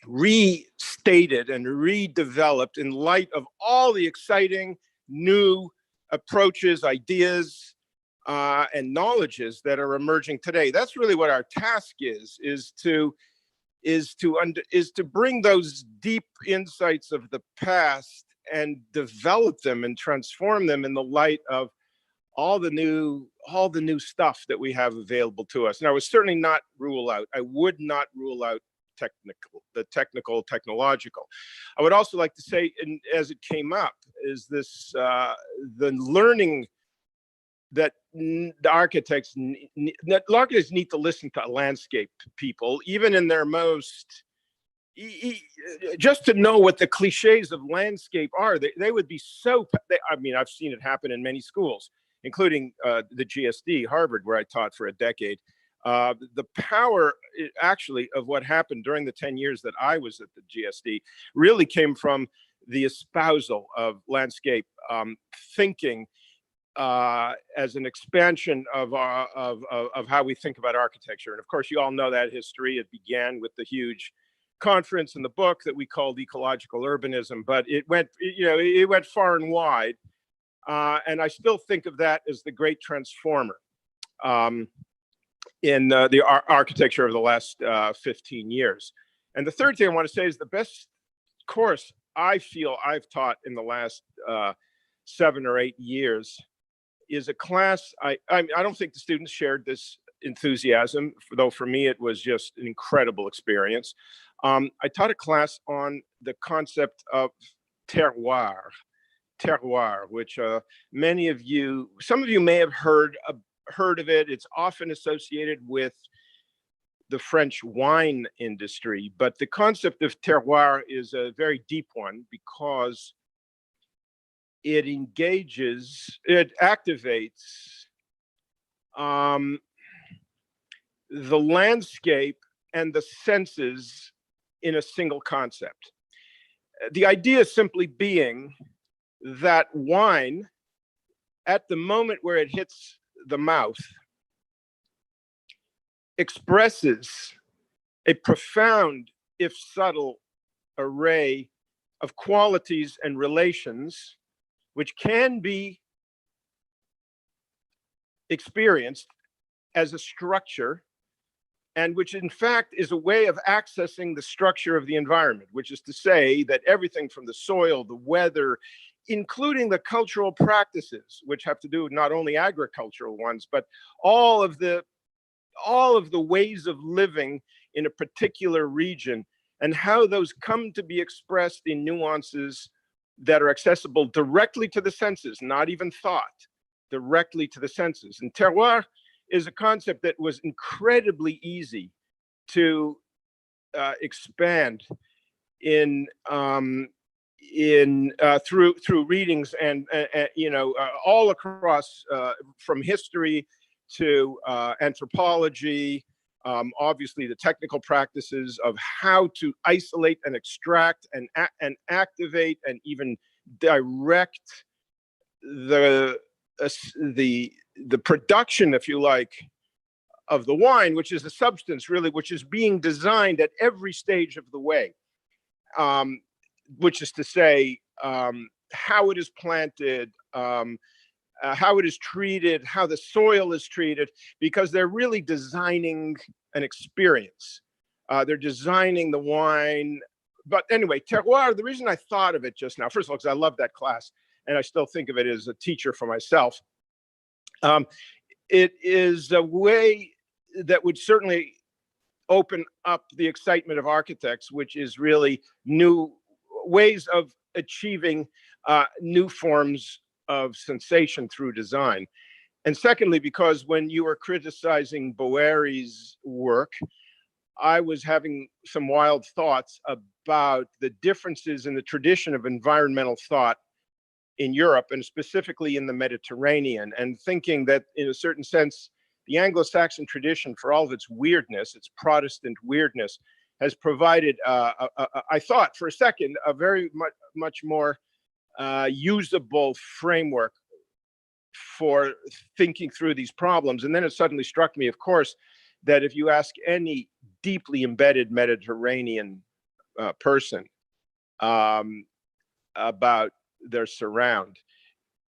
restated and redeveloped in light of all the exciting new approaches, ideas, and knowledges that are emerging today. That's really what our task is to bring those deep insights of the past and develop them and transform them in the light of all the new stuff that we have available to us. And I would certainly not rule out, I would not rule out technological. I would also like to say, and as it came up, is this, the learning that the architects need to listen to landscape people, even in their most, just to know what the cliches of landscape are. They would be so, I mean, I've seen it happen in many schools, including the GSD, Harvard, where I taught for a decade. The power, actually, of what happened during the 10 years that I was at the GSD really came from the espousal of landscape thinking as an expansion of how we think about architecture. And of course, you all know that history. It began with the huge conference in the book that we called Ecological Urbanism, but it went far and wide. And I still think of that as the great transformer in the architecture of the last 15 years. And the third thing I want to say is the best course I feel I've taught in the last 7 or 8 years is a class. I don't think the students shared this enthusiasm, though for me it was just an incredible experience. I taught a class on the concept of terroir, which some of you may have heard of it. It's often associated with the French wine industry, but the concept of terroir is a very deep one because it activates the landscape and the senses in a single concept. The idea simply being that wine, at the moment where it hits the mouth expresses a profound, if subtle, array of qualities and relations which can be experienced as a structure, and which in fact is a way of accessing the structure of the environment, which is to say that everything from the soil, the weather, including the cultural practices, which have to do with not only agricultural ones, but all of the ways of living in a particular region, and how those come to be expressed in nuances that are accessible directly to the senses, not even thought, directly to the senses. And terroir is a concept that was incredibly easy to expand in through readings and all across from history to anthropology, obviously the technical practices of how to isolate and extract and activate and even direct the production, if you like, of the wine, which is the substance really, which is being designed at every stage of the way, which is to say how it is planted, how it is treated, how the soil is treated, because they're really designing an experience. They're designing the wine. But anyway, terroir, the reason I thought of it just now, first of all, because I love that class, and I still think of it as a teacher for myself. It is a way that would certainly open up the excitement of architects, which is really new ways of achieving new forms of sensation through design. And secondly, because when you were criticizing Boeri's work, I was having some wild thoughts about the differences in the tradition of environmental thought in Europe, and specifically in the Mediterranean, and thinking that in a certain sense, the Anglo-Saxon tradition, for all of its weirdness, its Protestant weirdness, has provided, I thought for a second, a very much more usable framework for thinking through these problems. And then it suddenly struck me, of course, that if you ask any deeply embedded Mediterranean person about their surround,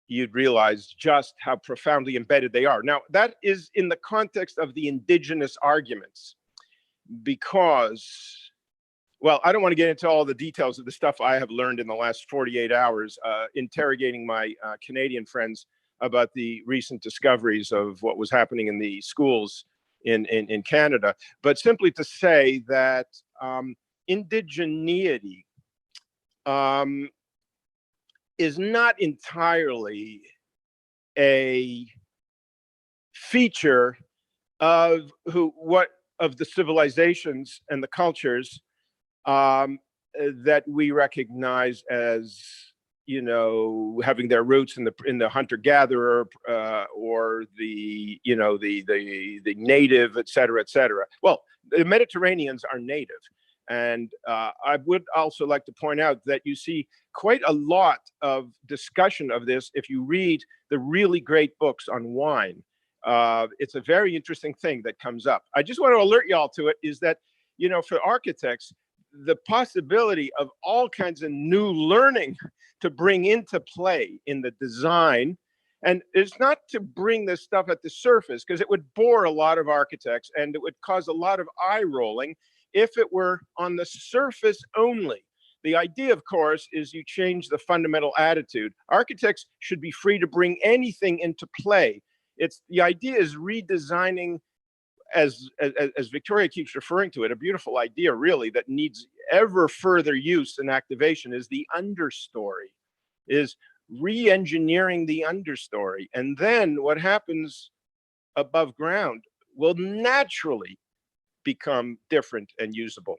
you'd realize just how profoundly embedded they are. Now, that is in the context of the indigenous arguments, because, well, I don't want to get into all the details of the stuff I have learned in the last 48 hours, interrogating my Canadian friends about the recent discoveries of what was happening in the schools in Canada, but simply to say that indigeneity is not entirely a feature of the civilizations and the cultures that we recognize as, having their roots in the hunter-gatherer or the native, et cetera, et cetera. Well, the Mediterraneans are native. And I would also like to point out that you see quite a lot of discussion of this if you read the really great books on wine. It's a very interesting thing that comes up. I just want to alert y'all to it, is that, for architects, the possibility of all kinds of new learning to bring into play in the design. And it's not to bring this stuff at the surface, because it would bore a lot of architects and it would cause a lot of eye rolling if it were on the surface only. The idea, of course, is you change the fundamental attitude. Architects should be free to bring anything into play. The idea is redesigning, as Viktoria keeps referring to it, a beautiful idea really that needs ever further use and activation, is the understory, is re-engineering the understory. And then what happens above ground will naturally become different and usable.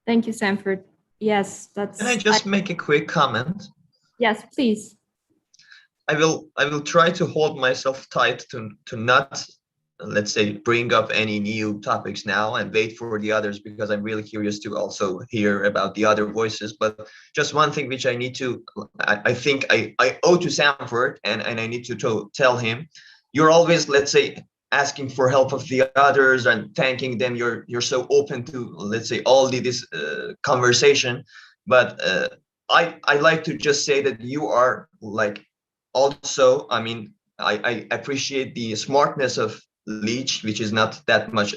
Thank you, Sanford. Yes, that's. Can I just make a quick comment? Yes, please. I will try to hold myself tight to not let's say, bring up any new topics now and wait for the others, because I'm really curious to also hear about the other voices. But just one thing which I need to, I think I owe to Sanford, and I need to tell him, you're always, let's say, asking for help of the others and thanking them. You're so open to, let's say, all this conversation. But I like to just say that you are like also, I mean, I appreciate the smartness of Leach, which is not that much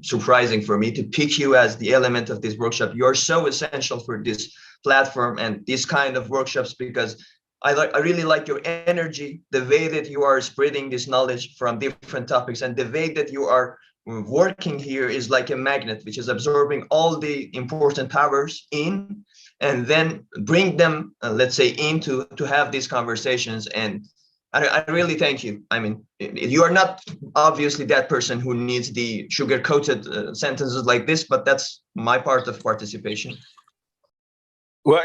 surprising for me to pick you as the element of this workshop. You're so essential for this platform and this kind of workshops, because I really like your energy, the way that you are spreading this knowledge from different topics, and the way that you are working here is like a magnet, which is absorbing all the important powers in, and then bring them, let's say, into to have these conversations. And I really thank you. I mean, you are not obviously that person who needs the sugar-coated sentences like this, but that's my part of participation. Well,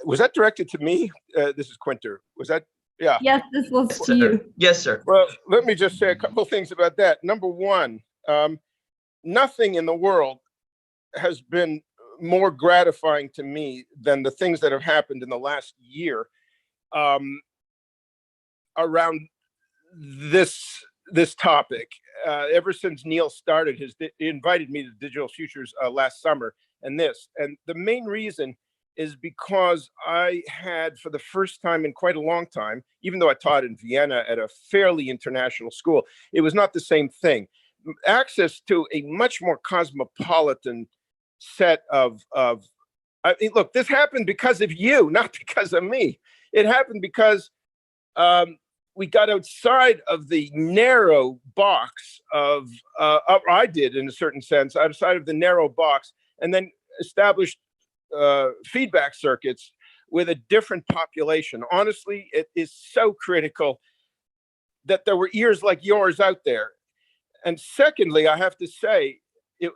was that directed to me? This is Kwinter. Was that? Yeah. Yes, this was Yes, to sir. you. Yes, sir. Well, let me just say a couple of things about that. Number one, nothing in the world has been more gratifying to me than the things that have happened in the last year around this topic. Ever since Neil started he invited me to Digital Futures last summer, and the main reason is because I had, for the first time in quite a long time, even though I taught in Vienna at a fairly international school, it was not the same thing. Access to a much more cosmopolitan set of I mean, look, this happened because of you, not because of me. It happened because we got outside of the narrow box of I did, in a certain sense, outside of the narrow box, and then established feedback circuits with a different population. Honestly, it is so critical that there were ears like yours out there. And secondly, I have to say,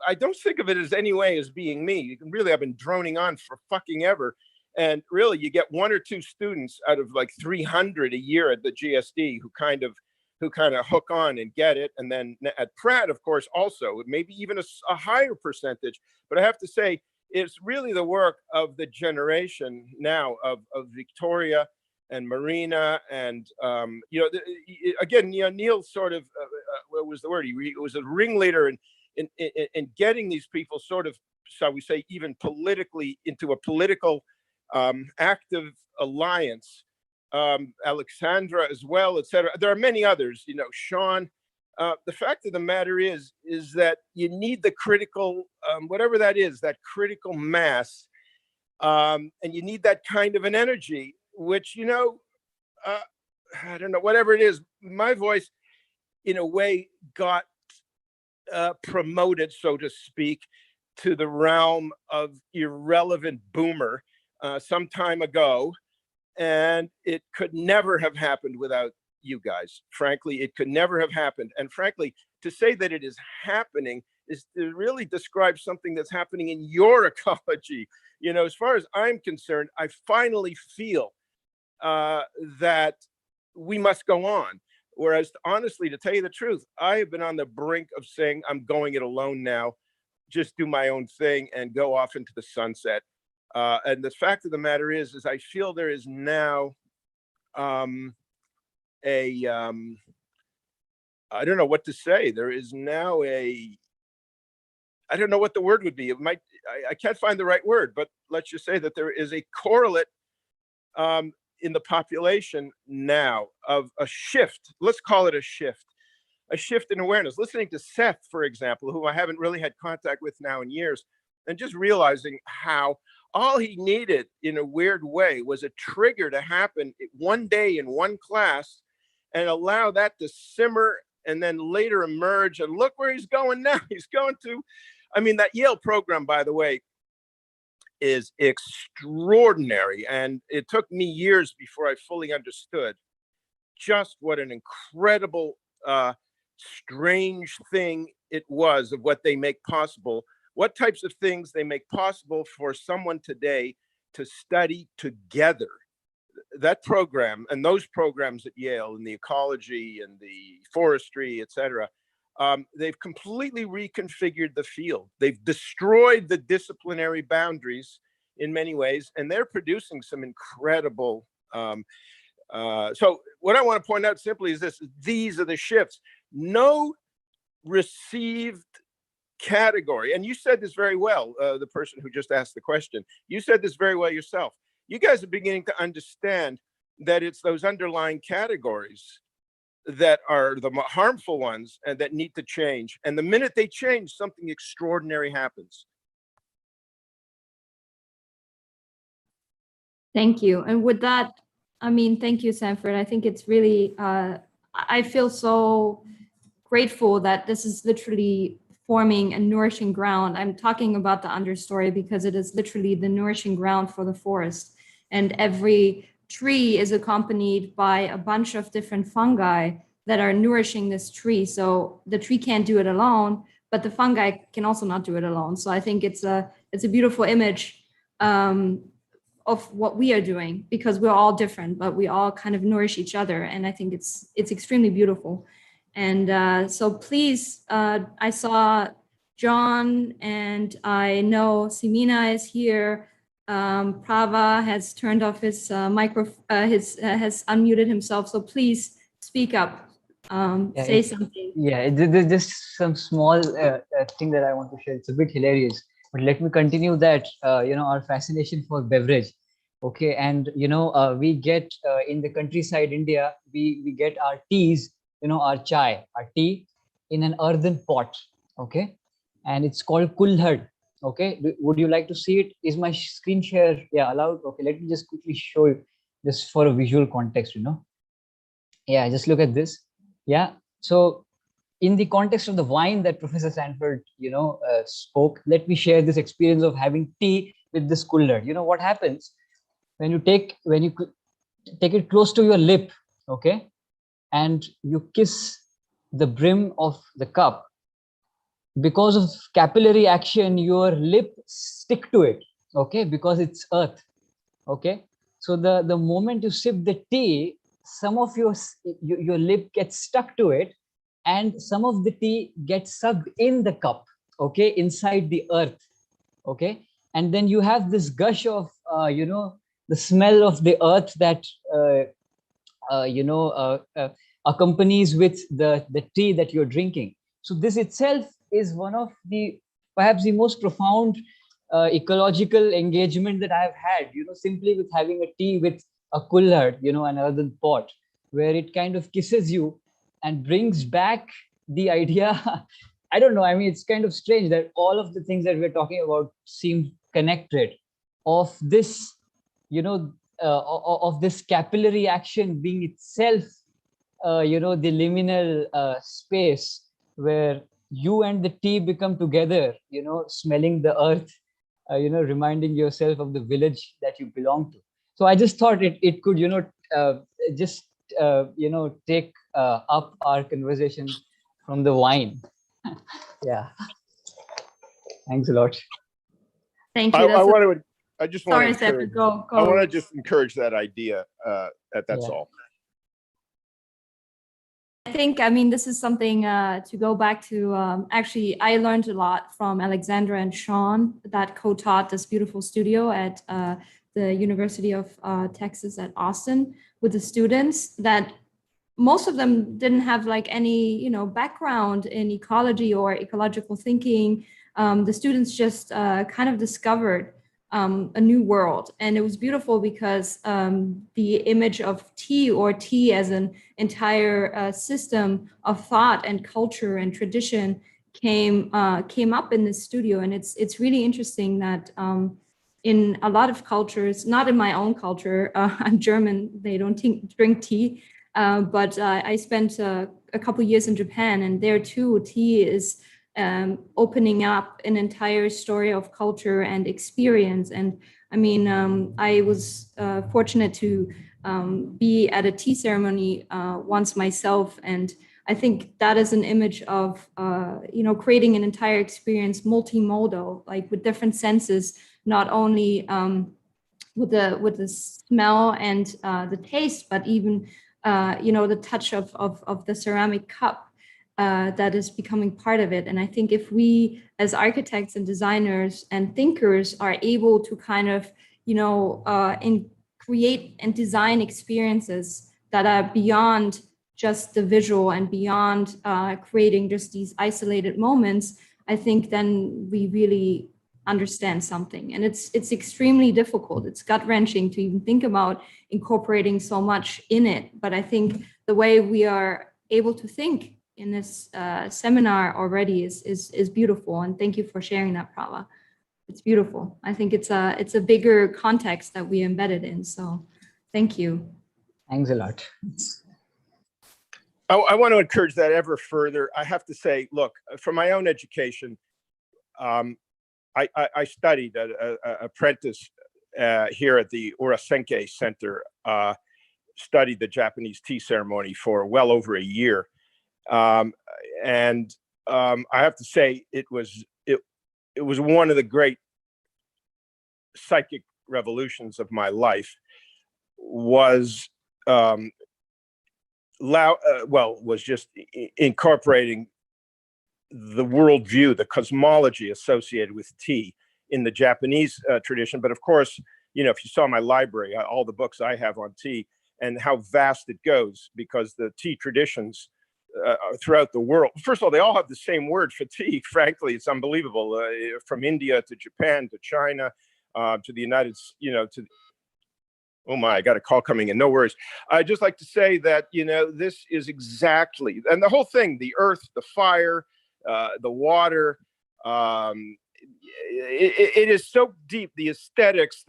I don't think of it as any way as being me. Really, I've been droning on for fucking ever. And really, you get one or two students out of like 300 a year at the GSD who kind of hook on and get it. And then at Pratt, of course, also, maybe even a higher percentage. But I have to say, it's really the work of the generation now of Viktoria and Marina, and again, Neil sort of what was the word? He was a ringleader in getting these people sort of, shall we say, even politically into a political active alliance. Alexandra as well, etc. There are many others. Sean. The fact of the matter is that you need the critical, whatever that is, that critical mass, and you need that kind of an energy, which, I don't know, whatever it is, my voice, in a way, got promoted, so to speak, to the realm of irrelevant boomer some time ago, and it could never have happened without you guys. Frankly, it could never have happened. And frankly, to say that it is happening is to really describe something that's happening in your ecology. As far as I'm concerned, I finally feel that we must go on. Whereas, honestly, to tell you the truth, I have been on the brink of saying, I'm going it alone now, just do my own thing and go off into the sunset. And the fact of the matter is I feel there is now I don't know what to say. There is now I don't know what the word would be. It might, I can't find the right word, but let's just say that there is a correlate in the population now of a shift. Let's call it a shift in awareness. Listening to Seth, for example, who I haven't really had contact with now in years, and just realizing how all he needed, in a weird way, was a trigger to happen one day in one class and allow that to simmer and then later emerge. And look where he's going now. He's going to, that Yale program, by the way, is extraordinary. And it took me years before I fully understood just what an incredible, strange thing it was of what they make possible, what types of things they make possible for someone today to study together. That program and those programs at Yale, and the ecology and the forestry, etc., They've completely reconfigured the field. They've destroyed the disciplinary boundaries in many ways, and they're producing some incredible. So what I want to point out simply is this: these are the shifts. No received category, and you said this very well, the person who just asked the question, you said this very well yourself. You guys are beginning to understand that it's those underlying categories that are the harmful ones and that need to change. And the minute they change, something extraordinary happens. Thank you. And with that, I mean, thank you, Sanford. I think it's really, I feel so grateful that this is literally forming a nourishing ground. I'm talking about the understory because it is literally the nourishing ground for the forest. And every tree is accompanied by a bunch of different fungi that are nourishing this tree. So the tree can't do it alone, but the fungi can also not do it alone. So I think it's a beautiful image of what we are doing, because we're all different, but we all kind of nourish each other. And I think it's extremely beautiful. And so please, I saw John, and I know Simina is here. Prava has turned off his has unmuted himself. So please speak up, say something. Yeah, there's just some small thing that I want to share. It's a bit hilarious, but let me continue that, our fascination for beverage. Okay, and we get in the countryside India, we get our teas, our chai, our tea in an earthen pot. Okay, and it's called kulhad. Okay, would you like to see it? Is my screen share allowed? Okay, let me just quickly show you, just for a visual context. Yeah, just look at this. Yeah, so in the context of the wine that Professor Sanford spoke, let me share this experience of having tea with this kulhad. What happens when you take it close to your lip, okay, and you kiss the brim of the cup. Because of capillary action, your lip stick to it, okay, because it's earth. Okay, so the moment you sip the tea, some of your lip gets stuck to it, and some of the tea gets sucked in the cup, okay, inside the earth. Okay, and then you have this gush of the smell of the earth that accompanies with the tea that you're drinking. So this itself is one of the perhaps the most profound ecological engagement that I've had, simply with having a tea with a kulhad, an earthen pot, where it kind of kisses you and brings back the idea. I don't know, I mean, it's kind of strange that all of the things that we're talking about seem connected, of this, of this capillary action being itself, the liminal space where you and the tea become together, smelling the earth, reminding yourself of the village that you belong to. So I just thought it could, take up our conversation from the wine. Yeah. Thanks a lot. Thank you. I just want to encourage, go. I want to just encourage that idea. That's all. I think, I mean, this is something to go back to. Actually, I learned a lot from Alexandra and Sean that co-taught this beautiful studio at the University of Texas at Austin with the students, that most of them didn't have like any, background in ecology or ecological thinking. The students just kind of discovered a new world. And it was beautiful because the image of tea, or tea as an entire system of thought and culture and tradition, came up in this studio. And it's really interesting that in a lot of cultures, not in my own culture, I'm German, they don't drink tea, but I spent a couple years in Japan, and there too, tea is opening up an entire story of culture and experience. And I mean, I was fortunate to be at a tea ceremony once myself, and I think that is an image of creating an entire experience, multimodal, like with different senses, not only with the smell and the taste, but even the touch of the ceramic cup. that is becoming part of it. And I think if we, as architects and designers and thinkers, are able to kind of, create and design experiences that are beyond just the visual and beyond creating just these isolated moments, I think then we really understand something. And it's extremely difficult. It's gut-wrenching to even think about incorporating so much in it. But I think the way we are able to think in this seminar already is beautiful. And thank you for sharing that, Prava. It's beautiful. I think it's a bigger context that we embedded in. So thank you. Thanks a lot. I want to encourage that ever further. I have to say, look, from my own education, I studied apprentice here at the Urasenke Center, studied the Japanese tea ceremony for well over a year. And I have to say, it was one of the great psychic revolutions of my life. Was just incorporating the worldview, the cosmology associated with tea in the Japanese tradition. But of course, if you saw my library, all the books I have on tea and how vast it goes, because the tea traditions throughout the world, first of all, they all have the same word for tea. Frankly, it's unbelievable. From India to Japan to China to the United, oh my, I got a call coming in. No worries. I'd just like to say that, this is exactly, and the whole thing, the earth, the fire, the water, it is so deep. The aesthetics,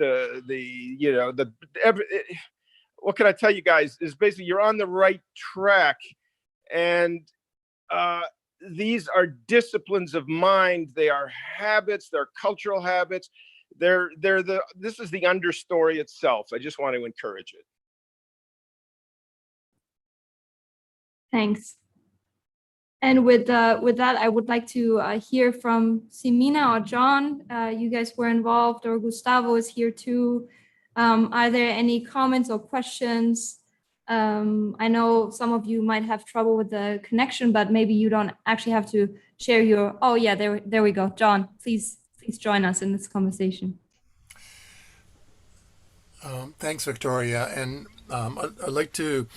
what can I tell you guys is basically you're on the right track. And these are disciplines of mind. They are habits, they're cultural habits. This is the understory itself. I just want to encourage it. Thanks. And with that, I would like to hear from Simina or John. You guys were involved, or Gustavo is here too. Are there any comments or questions? I know some of you might have trouble with the connection, but maybe you don't actually have to share your. Oh yeah, there we go. John, please join us in this conversation. Thanks, Viktoria. And I'd like to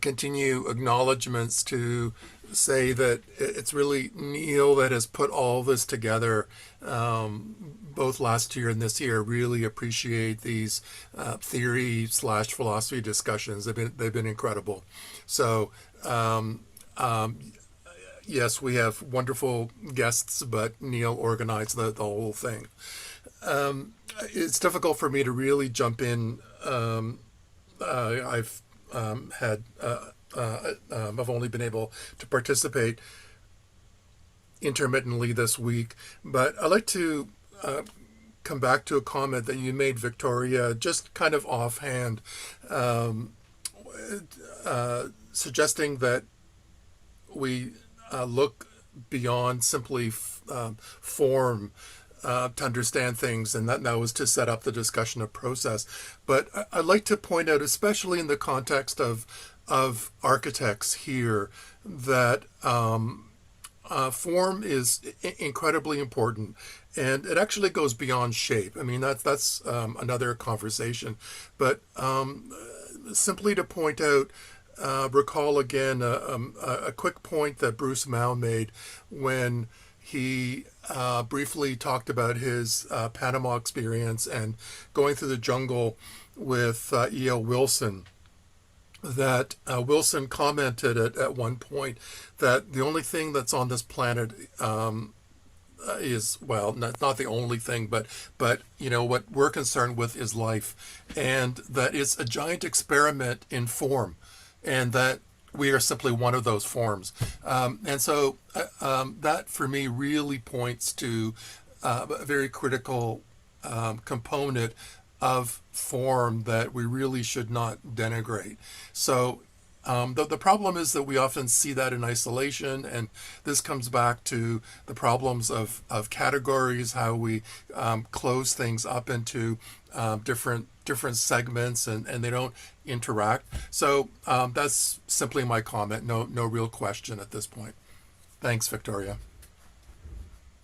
continue acknowledgements to say that it's really Neil that has put all this together, both last year and this year. Really appreciate these theory/philosophy discussions. They've been incredible. So yes, we have wonderful guests, but Neil organized the whole thing. It's difficult for me to really jump in. I've only been able to participate intermittently this week, but I'd like to come back to a comment that you made, Viktoria, just kind of offhand, suggesting that we look beyond simply form to understand things, and that was to set up the discussion of process. But I'd like to point out, especially in the context of architects here, that form is incredibly important, and it actually goes beyond shape. I mean, that's another conversation. But simply to point out, recall again a quick point that Bruce Mao made when he briefly talked about his Panama experience and going through the jungle with E.O. Wilson. That Wilson commented at one point that the only thing that's on this planet is, well, not the only thing, but what we're concerned with is life, and that it's a giant experiment in form, and that we are simply one of those forms. And so that for me really points to a very critical component of form that we really should not denigrate. So The problem is that we often see that in isolation, and this comes back to the problems of categories, how we close things up into different segments, and they don't interact. So that's simply my comment. No real question at this point. Thanks, Viktoria.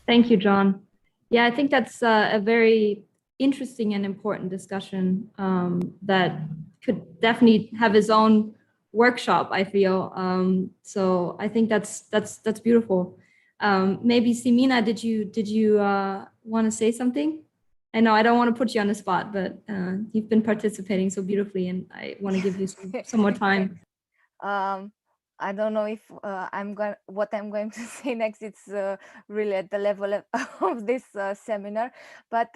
Thank you, John. Yeah, I think that's a very interesting and important discussion that could definitely have its own workshop, I feel. So I think that's beautiful. Maybe Simina, did you want to say something? I know I don't want to put you on the spot, but you've been participating so beautifully, and I want to give you some more time. I don't know if what I'm going to say next. It's really at the level of this seminar, but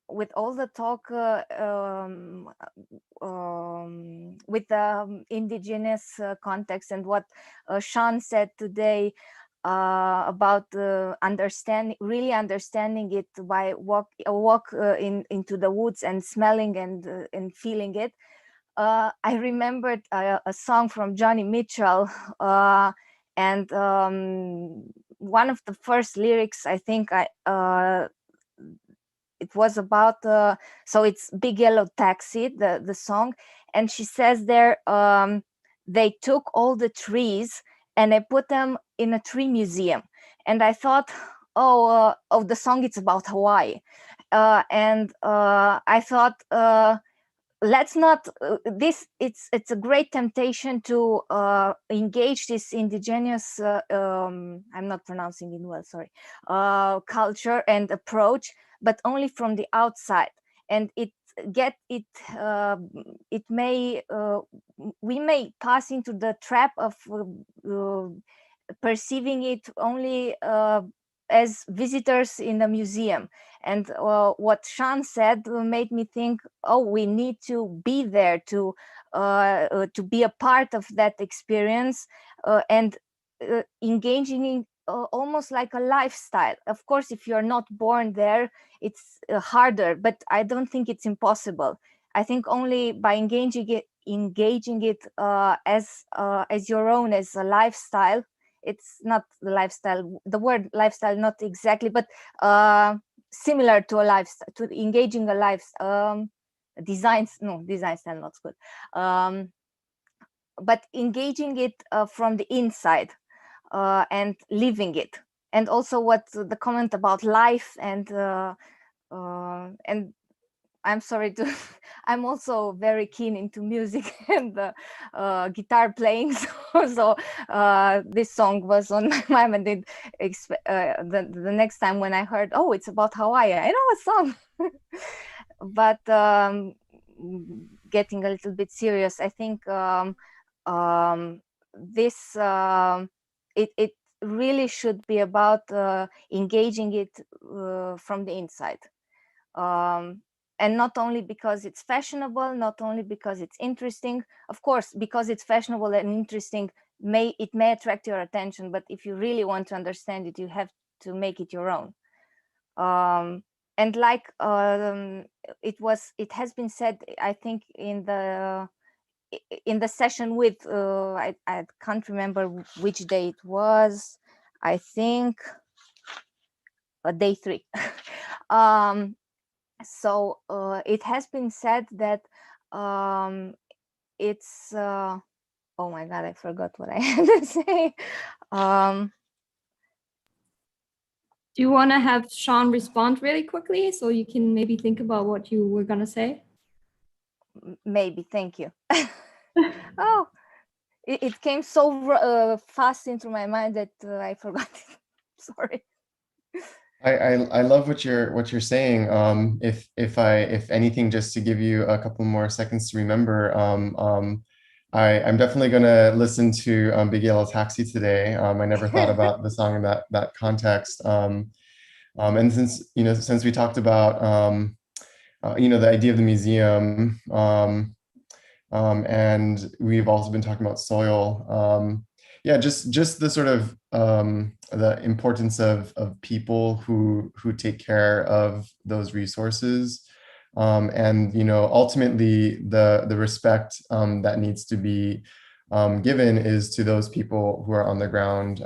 with all the talk with the indigenous context and what Sean said today about really understanding it by a walk into the woods and smelling and feeling it. I remembered a song from Johnny Mitchell, and one of the first lyrics, I think, it was about, so it's Big Yellow Taxi, the song, and she says there, they took all the trees and they put them in a tree museum. And I thought, the song, it's about Hawaii. And I thought, let's not it's a great temptation to engage this indigenous I'm not pronouncing it well, sorry, culture and approach, but only from the outside. And we may pass into the trap of perceiving it only as visitors in a museum. And what Sean said made me think, we need to be there to be a part of that experience and engaging in almost like a lifestyle. Of course, if you're not born there, it's harder, but I don't think it's impossible. I think only by engaging it as your own, as a lifestyle. It's not the lifestyle, the word lifestyle, not exactly, but similar to a lifestyle, to engaging a lifestyle. Design style, not good. But engaging it from the inside and living it. And also what the comment about life and I'm sorry to, I'm also very keen into music and guitar playing. So this song was on my mind, and the next time when I heard, it's about Hawaii, I know a song. But getting a little bit serious, I think this, it really should be about engaging it from the inside. And not only because it's fashionable, not only because it's interesting. Of course, because it's fashionable and interesting, it may attract your attention, but if you really want to understand it, you have to make it your own. And like it has been said, I think in the session with I can't remember which day it was. I think day 3. So it has been said that it's oh my god, I forgot what I had to say. Do you want to have Sean respond really quickly so you can maybe think about what you were going to say? Maybe. Thank you. It came so fast into my mind that I forgot it. Sorry. I love what you're saying. If anything, just to give you a couple more seconds to remember, I'm definitely going to listen to Big Yellow Taxi today. I never thought about the song in that context. And since we talked about the idea of the museum, and we've also been talking about soil. Just the sort of the importance of people who take care of those resources, And ultimately the respect that needs to be given is to those people who are on the ground,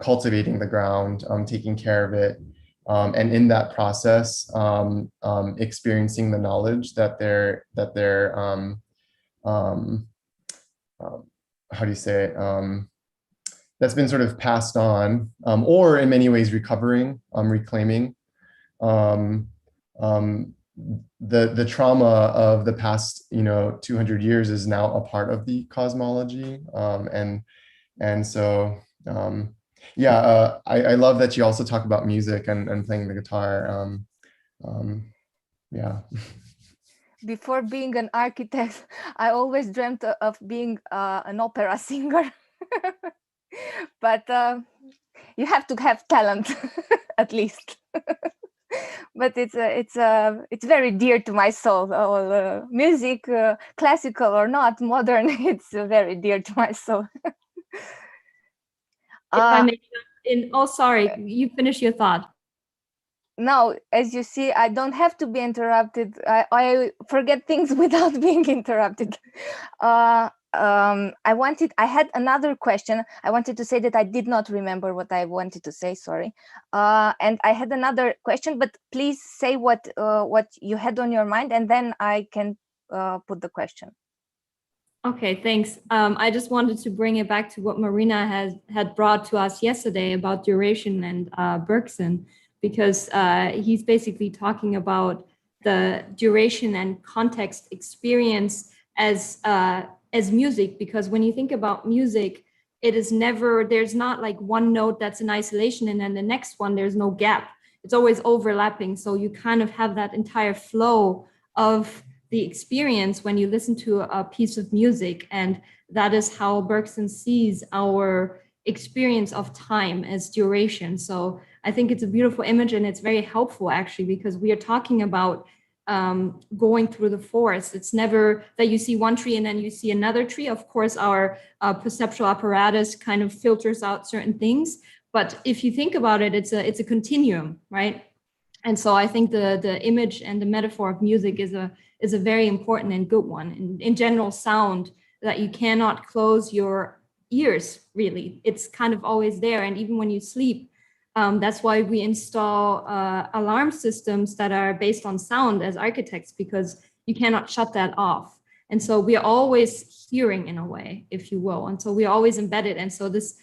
cultivating the ground, taking care of it, and in that process, experiencing the knowledge that they're how do you say it? That's been sort of passed on, or in many ways recovering, reclaiming. The trauma of the past 200 years is now a part of the cosmology, and so yeah, I love that you also talk about music and playing the guitar. Yeah. Before being an architect, I always dreamt of being an opera singer. But you have to have talent, at least. But it's very dear to my soul. Music, classical or not, modern, it's very dear to my soul. If I may, oh, sorry, you finish your thought. No, as you see, I don't have to be interrupted. I forget things without being interrupted. I had another question. I wanted to say that I did not remember what I wanted to say, sorry. And I had another question, but please say what you had on your mind, and then I can put the question. Okay, thanks. I just wanted to bring it back to what Marina had brought to us yesterday about duration and Bergson, because he's basically talking about the duration and context experience as music, because when you think about music, it is never, there's not like one note that's in isolation and then the next one, there's no gap. It's always overlapping. So you kind of have that entire flow of the experience when you listen to a piece of music. And that is how Bergson sees our experience of time as duration. So I think it's a beautiful image, and it's very helpful actually, because we are talking about going through the forest. It's never that you see one tree and then you see another tree. Of course, our perceptual apparatus kind of filters out certain things. But if you think about it, it's a continuum, right? And so I think the image and the metaphor of music is a very important and good one. In general, sound, that you cannot close your ears, really. It's kind of always there. And even when you sleep, that's why we install alarm systems that are based on sound as architects, because you cannot shut that off. And so we are always hearing, in a way, if you will. And so we are always embedded. And so this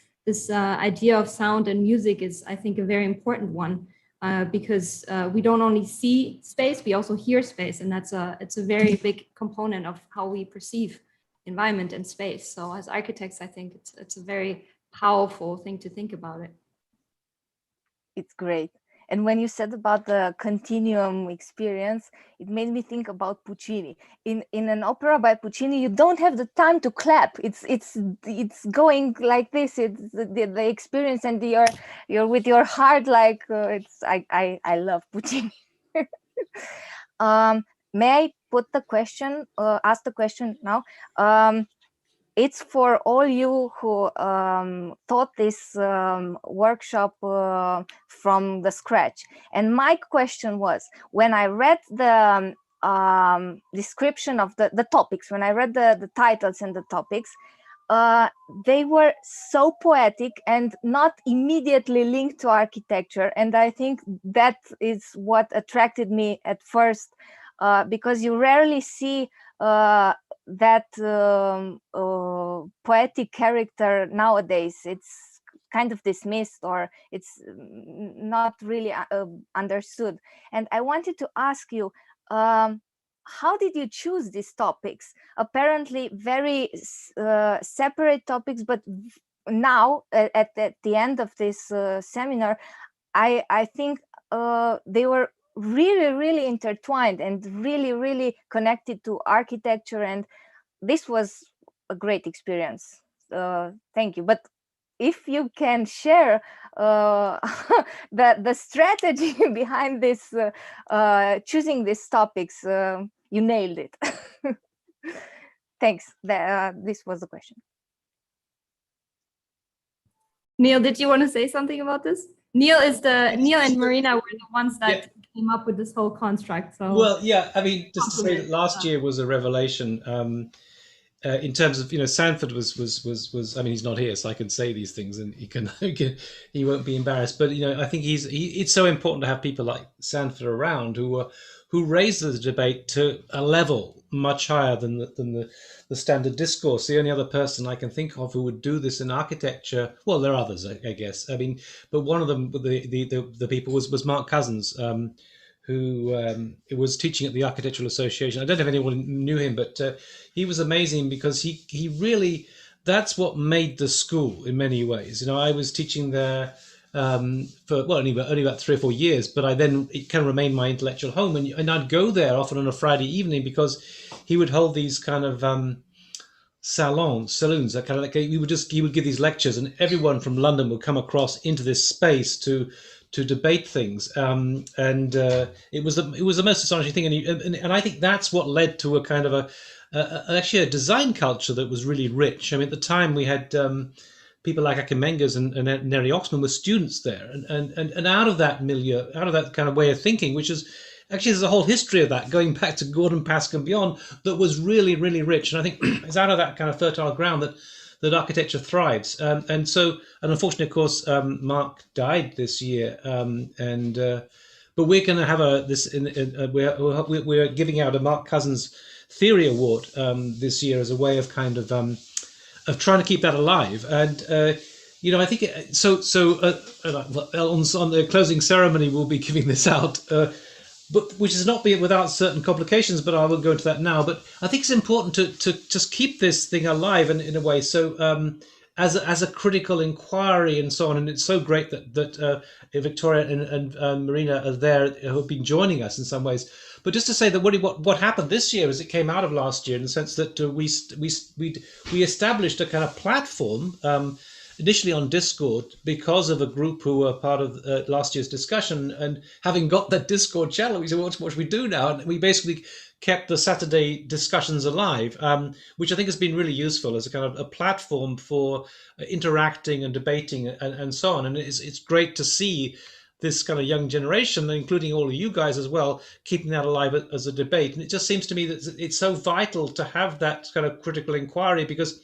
idea of sound and music is, I think, a very important one. Because we don't only see space, we also hear space, and it's a very big component of how we perceive environment and space. So as architects, I think it's a very powerful thing to think about it. It's great. And when you said about the continuum experience, it made me think about Puccini. In an opera by Puccini, you don't have the time to clap. It's going like this. It's the experience, and you're with your heart, like I love Puccini. May I put the question? Ask the question now. It's for all you who taught this workshop from the scratch. And my question was, when I read the description of the topics, when I read the titles and the topics, they were so poetic and not immediately linked to architecture. And I think that is what attracted me at first, because you rarely see that poetic character nowadays. It's kind of dismissed, or it's not really understood. And I wanted to ask you, how did you choose these topics? Apparently very separate topics, but now at the end of this seminar, I think they were really intertwined and really connected to architecture, and this was a great experience. Thank you. But if you can share the strategy behind this, choosing these topics, you nailed it. Thanks. This was the question. Neil, did you want to say something about this? Neil and Marina were the ones that came up with this whole construct. So well, yeah, I mean, just to say that last year was a revelation. In terms of, Sanford was. I mean, he's not here, so I can say these things, and he won't be embarrassed. But I think it's so important to have people like Sanford around who raise the debate to a level much higher than the standard discourse. The only other person I can think of who would do this in architecture, well, there are others, I guess. I mean, but one of them, the people was Mark Cousins. Who was teaching at the Architectural Association. I don't know if anyone knew him, but he was amazing because he really, that's what made the school in many ways. I was teaching there for only about 3 or 4 years, but it kind of remained my intellectual home, and I'd go there often on a Friday evening because he would hold these kind of saloons, that kind of like he would give these lectures, and everyone from London would come across into this space to debate things, and it was the most astonishing thing, and I think that's what led to a kind of actually a design culture that was really rich. I mean, at the time we had people like Akamengas and Neri Oxman were students there, and out of that milieu, out of that kind of way of thinking, which is actually there's a whole history of that going back to Gordon Pask and beyond, that was really, really rich, and I think it's out of that kind of fertile ground that architecture thrives. And unfortunately, of course, Mark died this year. But we're going to have we're giving out a Mark Cousins Theory Award this year as a way of kind of trying to keep that alive. And I think on the closing ceremony, we'll be giving this out. But which is not without certain complications, but I will go into that now. But I think it's important to just keep this thing alive in a way. So as a critical inquiry and so on, and it's so great that Viktoria and Marina are there, who have been joining us in some ways. But just to say that what happened this year is it came out of last year in the sense that we established a kind of platform. Initially on Discord, because of a group who were part of last year's discussion, and having got that Discord channel, we said, what should we do now? And we basically kept the Saturday discussions alive, which I think has been really useful as a kind of a platform for interacting and debating and so on. And it's great to see this kind of young generation, including all of you guys as well, keeping that alive as a debate. And it just seems to me that it's so vital to have that kind of critical inquiry, because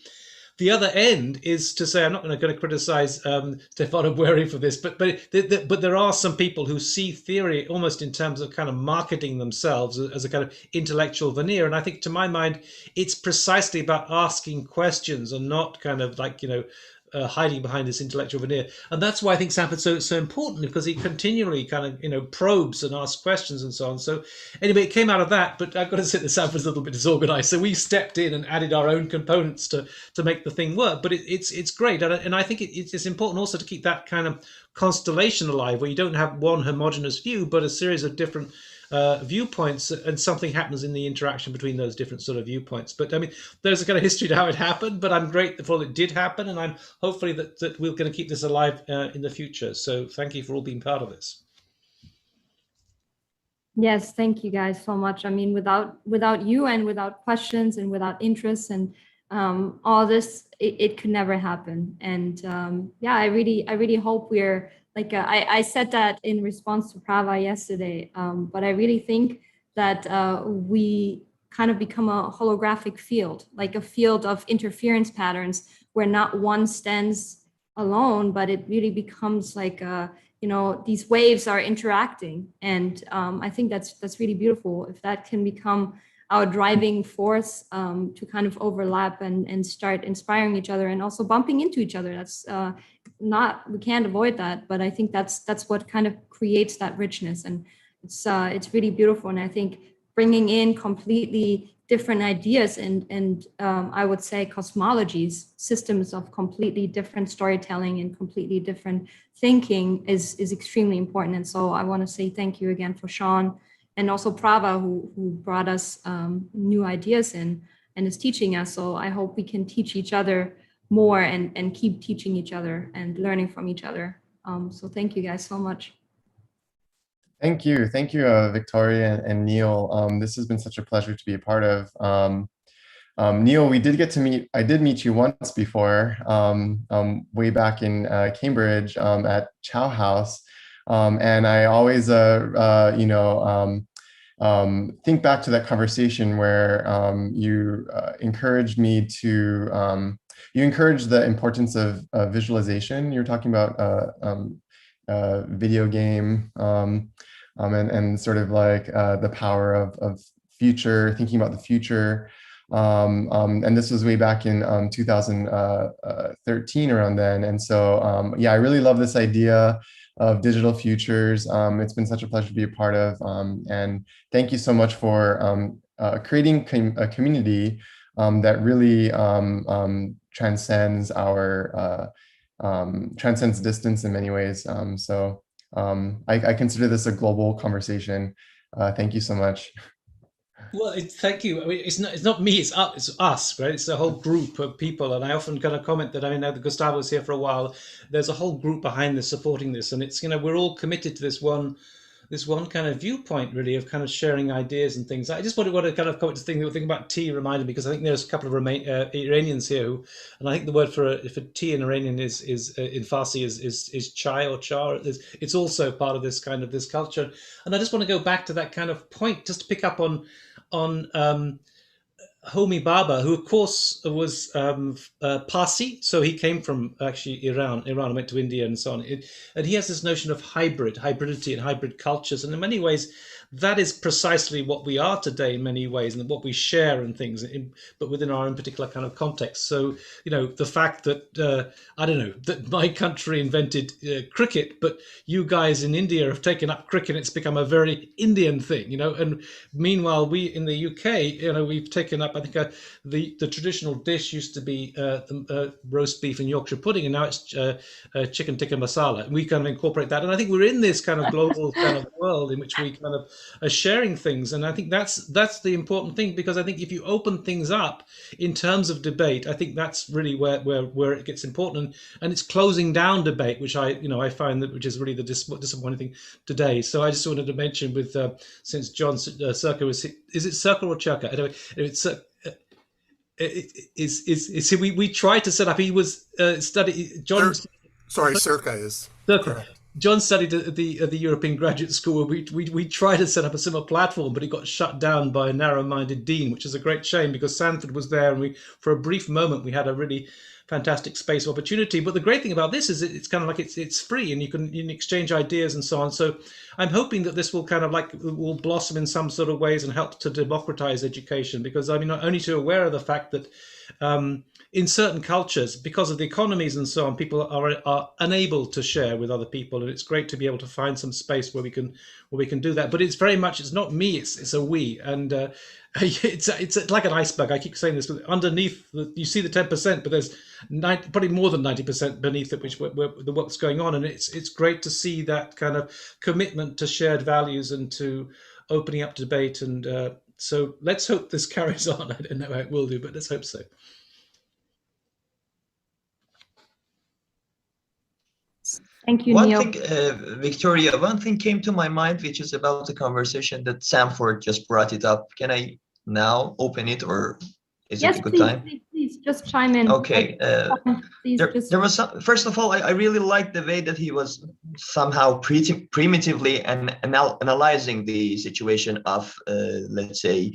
the other end is to say, I'm not going to criticize Stefano Bueri for this, but there are some people who see theory almost in terms of kind of marketing themselves as a kind of intellectual veneer. And I think, to my mind, it's precisely about asking questions and not kind of like, hiding behind this intellectual veneer. And that's why I think Sanford's so important, because he continually kind of, probes and asks questions and so on. So anyway, it came out of that, but I've got to say that Sanford's a little bit disorganized. So we stepped in and added our own components to make the thing work. But it's great. And I think it's important also to keep that kind of constellation alive, where you don't have one homogenous view, but a series of different viewpoints, and something happens in the interaction between those different sort of viewpoints. But I mean, there's a kind of history to how it happened, but I'm grateful it did happen, and I'm hopefully that we're going to keep this alive in the future. So thank you for all being part of this. Yes, thank you guys so much. I mean, without you and without questions and without interest and all this, it could never happen. And I really hope we're like, I said that in response to Prava yesterday, but I really think that we kind of become a holographic field, like a field of interference patterns where not one stands alone, but it really becomes like these waves are interacting. And I think that's really beautiful. If that can become our driving force to kind of overlap and start inspiring each other and also bumping into each other. That's we can't avoid that, but I think that's what kind of creates that richness, and it's really beautiful. And I think bringing in completely different ideas and I would say cosmologies, systems of completely different storytelling and completely different thinking is extremely important. And so I want to say thank you again for Sean, and also Prava, who brought us new ideas in and is teaching us. So I hope we can teach each other more and keep teaching each other and learning from each other. So thank you guys so much. Thank you, Viktoria and Neil. This has been such a pleasure to be a part of. Neil, we did get to meet, I did meet you once before, way back in Cambridge at Chow House. And I always, think back to that conversation where you encouraged me to, you encouraged the importance of visualization. You're talking about video game and sort of like the power of future, thinking about the future. And this was way back in 2013 around then. And so, yeah, I really love this idea of digital futures. It's been such a pleasure to be a part of. And thank you so much for creating a community that really transcends our transcends distance in many ways. So I consider this a global conversation. Thank you so much. Well, thank you. I mean, it's not me. It's us, right? It's a whole group of people, and I often kind of comment that, I mean, now that Gustavo's here for a while, there's a whole group behind this, supporting this, and it's, we're all committed to this one kind of viewpoint, really, of kind of sharing ideas and things. I just want to kind of comment to the thing about tea reminded me, because I think there's a couple of Iranians here who, and I think the word for tea in Iranian is in Farsi is chai or char. It's also part of this kind of this culture, and I just want to go back to that kind of point, just to pick up on Homi Bhabha, who of course was Parsi, so he came from actually Iran and went to India and so on. And he has this notion of hybridity and hybrid cultures, and in many ways that is precisely what we are today in many ways, and what we share and things, but within our own particular kind of context. So, the fact that, I don't know, that my country invented cricket, but you guys in India have taken up cricket, it's become a very Indian thing, and meanwhile we in the UK, we've taken up, I think the traditional dish used to be roast beef and Yorkshire pudding, and now it's chicken tikka masala, and we kind of incorporate that. And I think we're in this kind of global kind of world in which we kind of are sharing things, and I think that's the important thing, because I think if you open things up in terms of debate, I think that's really where it gets important, and it's closing down debate, which I find that, which is really the disappointing thing today. So I just wanted to mention, with since John Circa was, is it Circa or Chaka? Anyway, it's we tried to set up. He was John. Sorry, Circa is correct. John studied at the European Graduate School. We tried to set up a similar platform, but it got shut down by a narrow-minded dean, which is a great shame, because Sanford was there, and for a brief moment, we had a really fantastic space of opportunity. But the great thing about this is it's kind of like it's free, and you can exchange ideas and so on. So I'm hoping that this will kind of will blossom in some sort of ways and help to democratize education, because I'm not only too aware of the fact that in certain cultures, because of the economies and so on, people are unable to share with other people, and it's great to be able to find some space where we can do that. But it's very much, it's not me, it's a we, and it's like an iceberg. I keep saying this, but underneath you see the 10%, but there's probably more than 90% beneath it, which where the work's going on, and it's great to see that kind of commitment to shared values and to opening up debate. And so let's hope this carries on. I don't know how it will do, but let's hope so. Thank you, One Neil. thing, Viktoria, one thing came to my mind, which is about the conversation that Sanford just brought it up. Can I now open it, or is it a good time? Please, just chime in. Okay. There was first of all, I really liked the way that he was somehow primitively and analyzing the situation of, let's say,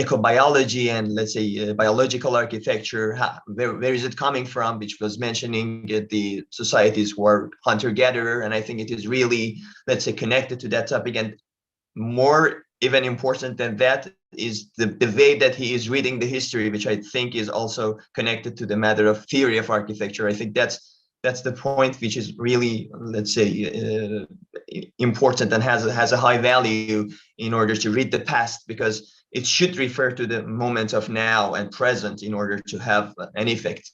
ecobiology and, let's say, biological architecture. Where is it coming from? Which was mentioning the societies were hunter-gatherer, and I think it is really, let's say, connected to that topic. And more even important than that is the way that he is reading the history, which I think is also connected to the matter of theory of architecture. I think that's the point which is really, let's say, important and has a high value in order to read the past, because it should refer to the moment of now and present in order to have an effect.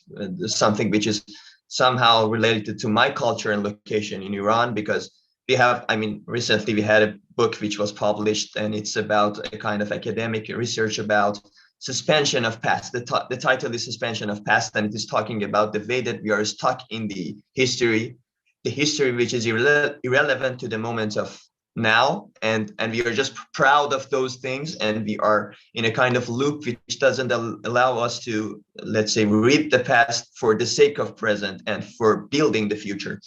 Something which is somehow related to my culture and location in Iran, because we have, I mean, recently we had a book which was published, and it's about a kind of academic research about suspension of past. The title is Suspension of Past, and it is talking about the way that we are stuck in the history which is irrelevant to the moment of now, and we are just proud of those things, and we are in a kind of loop which doesn't allow us to, let's say, read the past for the sake of present and for building the future,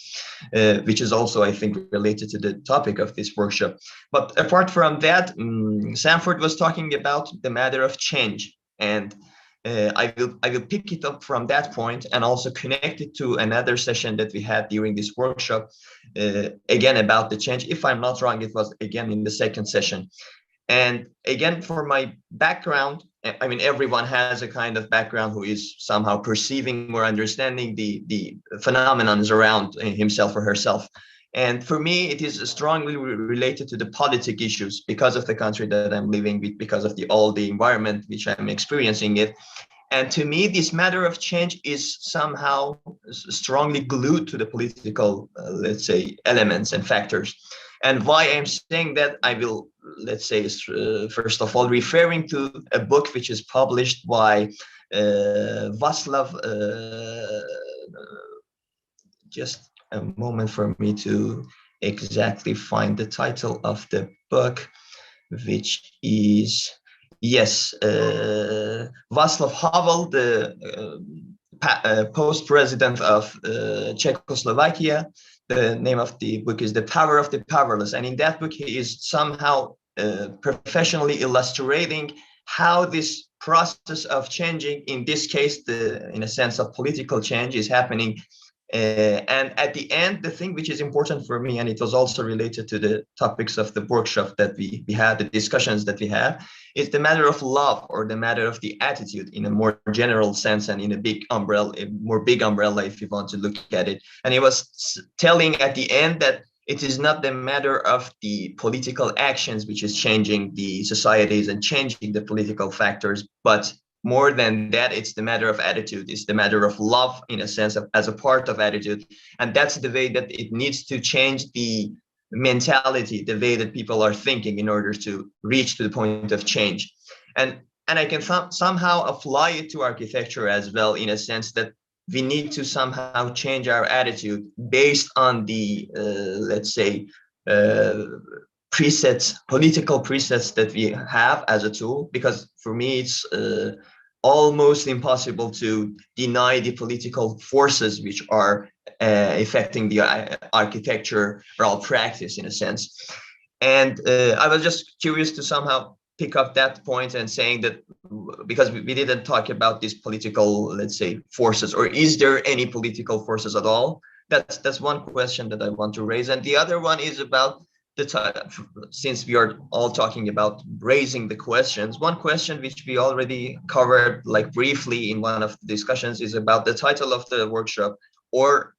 which is also, I think, related to the topic of this workshop. But apart from that, Sanford was talking about the matter of change, and I will pick it up from that point and also connect it to another session that we had during this workshop, again about the change. If I'm not wrong, it was again in the second session. And again, for my background, I mean, everyone has a kind of background who is somehow perceiving or understanding the phenomenons around himself or herself. And for me, it is strongly related to the politic issues because of the country that I'm living with, because of all the environment which I'm experiencing it. And to me, this matter of change is somehow strongly glued to the political, let's say, elements and factors. And why I'm saying that, I will, let's say, first of all, referring to a book which is published by Václav, just a moment for me to exactly find the title of the book, which is, yes, Václav Havel, the post-president of Czechoslovakia. The name of the book is The Power of the Powerless. And in that book, he is somehow professionally illustrating how this process of changing, in this case, in a sense of political change, is happening. And at the end, the thing which is important for me, and it was also related to the topics of the workshop that we had, the discussions that we had, is the matter of love, or the matter of the attitude in a more general sense, and in a big umbrella, a more big umbrella, if you want to look at it. And he was telling at the end that it is not the matter of the political actions which is changing the societies and changing the political factors, but more than that, it's the matter of attitude. It's the matter of love, in a sense, as a part of attitude. And that's the way that it needs to change the mentality, the way that people are thinking, in order to reach to the point of change. And I can somehow apply it to architecture as well, in a sense that we need to somehow change our attitude based on the, let's say, presets, political presets that we have as a tool, because for me, it's almost impossible to deny the political forces which are affecting the architectural practice, in a sense. And I was just curious to somehow pick up that point and saying that, because we didn't talk about these political, let's say, forces, or is there any political forces at all? That's one question that I want to raise. And the other one is about since we are all talking about raising the questions, one question which we already covered like briefly in one of the discussions is about the title of the workshop, or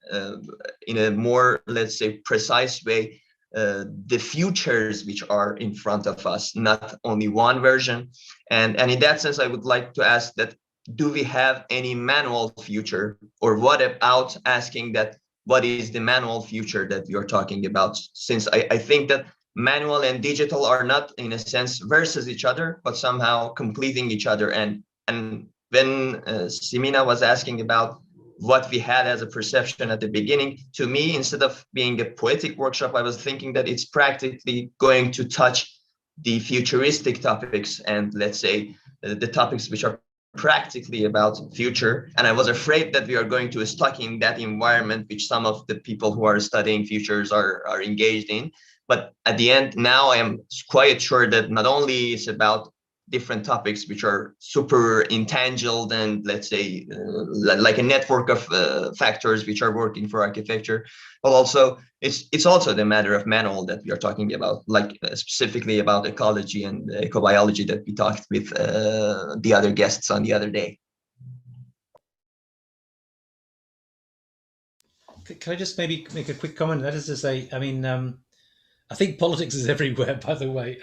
in a more, let's say, precise way, the futures which are in front of us, not only one version. And in that sense, I would like to ask that, do we have any manual future, or what about asking that, what is the manual future that you're talking about? Since I think that manual and digital are not, in a sense, versus each other, but somehow completing each other. And when Simina was asking about what we had as a perception at the beginning, to me, instead of being a poetic workshop, I was thinking that it's practically going to touch the futuristic topics, and let's say the topics which are practically about future. And I was afraid that we are going to stuck in that environment which some of the people who are studying futures are engaged in. But at the end, now I am quite sure that not only it's about different topics which are super intangible and, let's say, like a network of factors which are working for architecture, but also it's also the matter of manual that we are talking about, like specifically about ecology and ecobiology that we talked with the other guests on the other day. Can I just maybe make a quick comment? That is to say, I mean, I think politics is everywhere, by the way.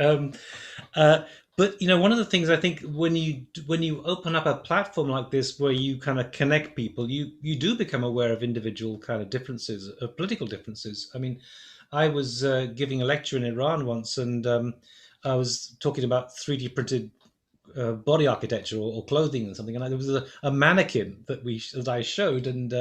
But one of the things I think when you open up a platform like this where you kind of connect people, you do become aware of individual kind of differences, of political differences. I mean, I was giving a lecture in Iran once, and I was talking about 3D printed body architecture or clothing and something, and there was a mannequin that I showed, and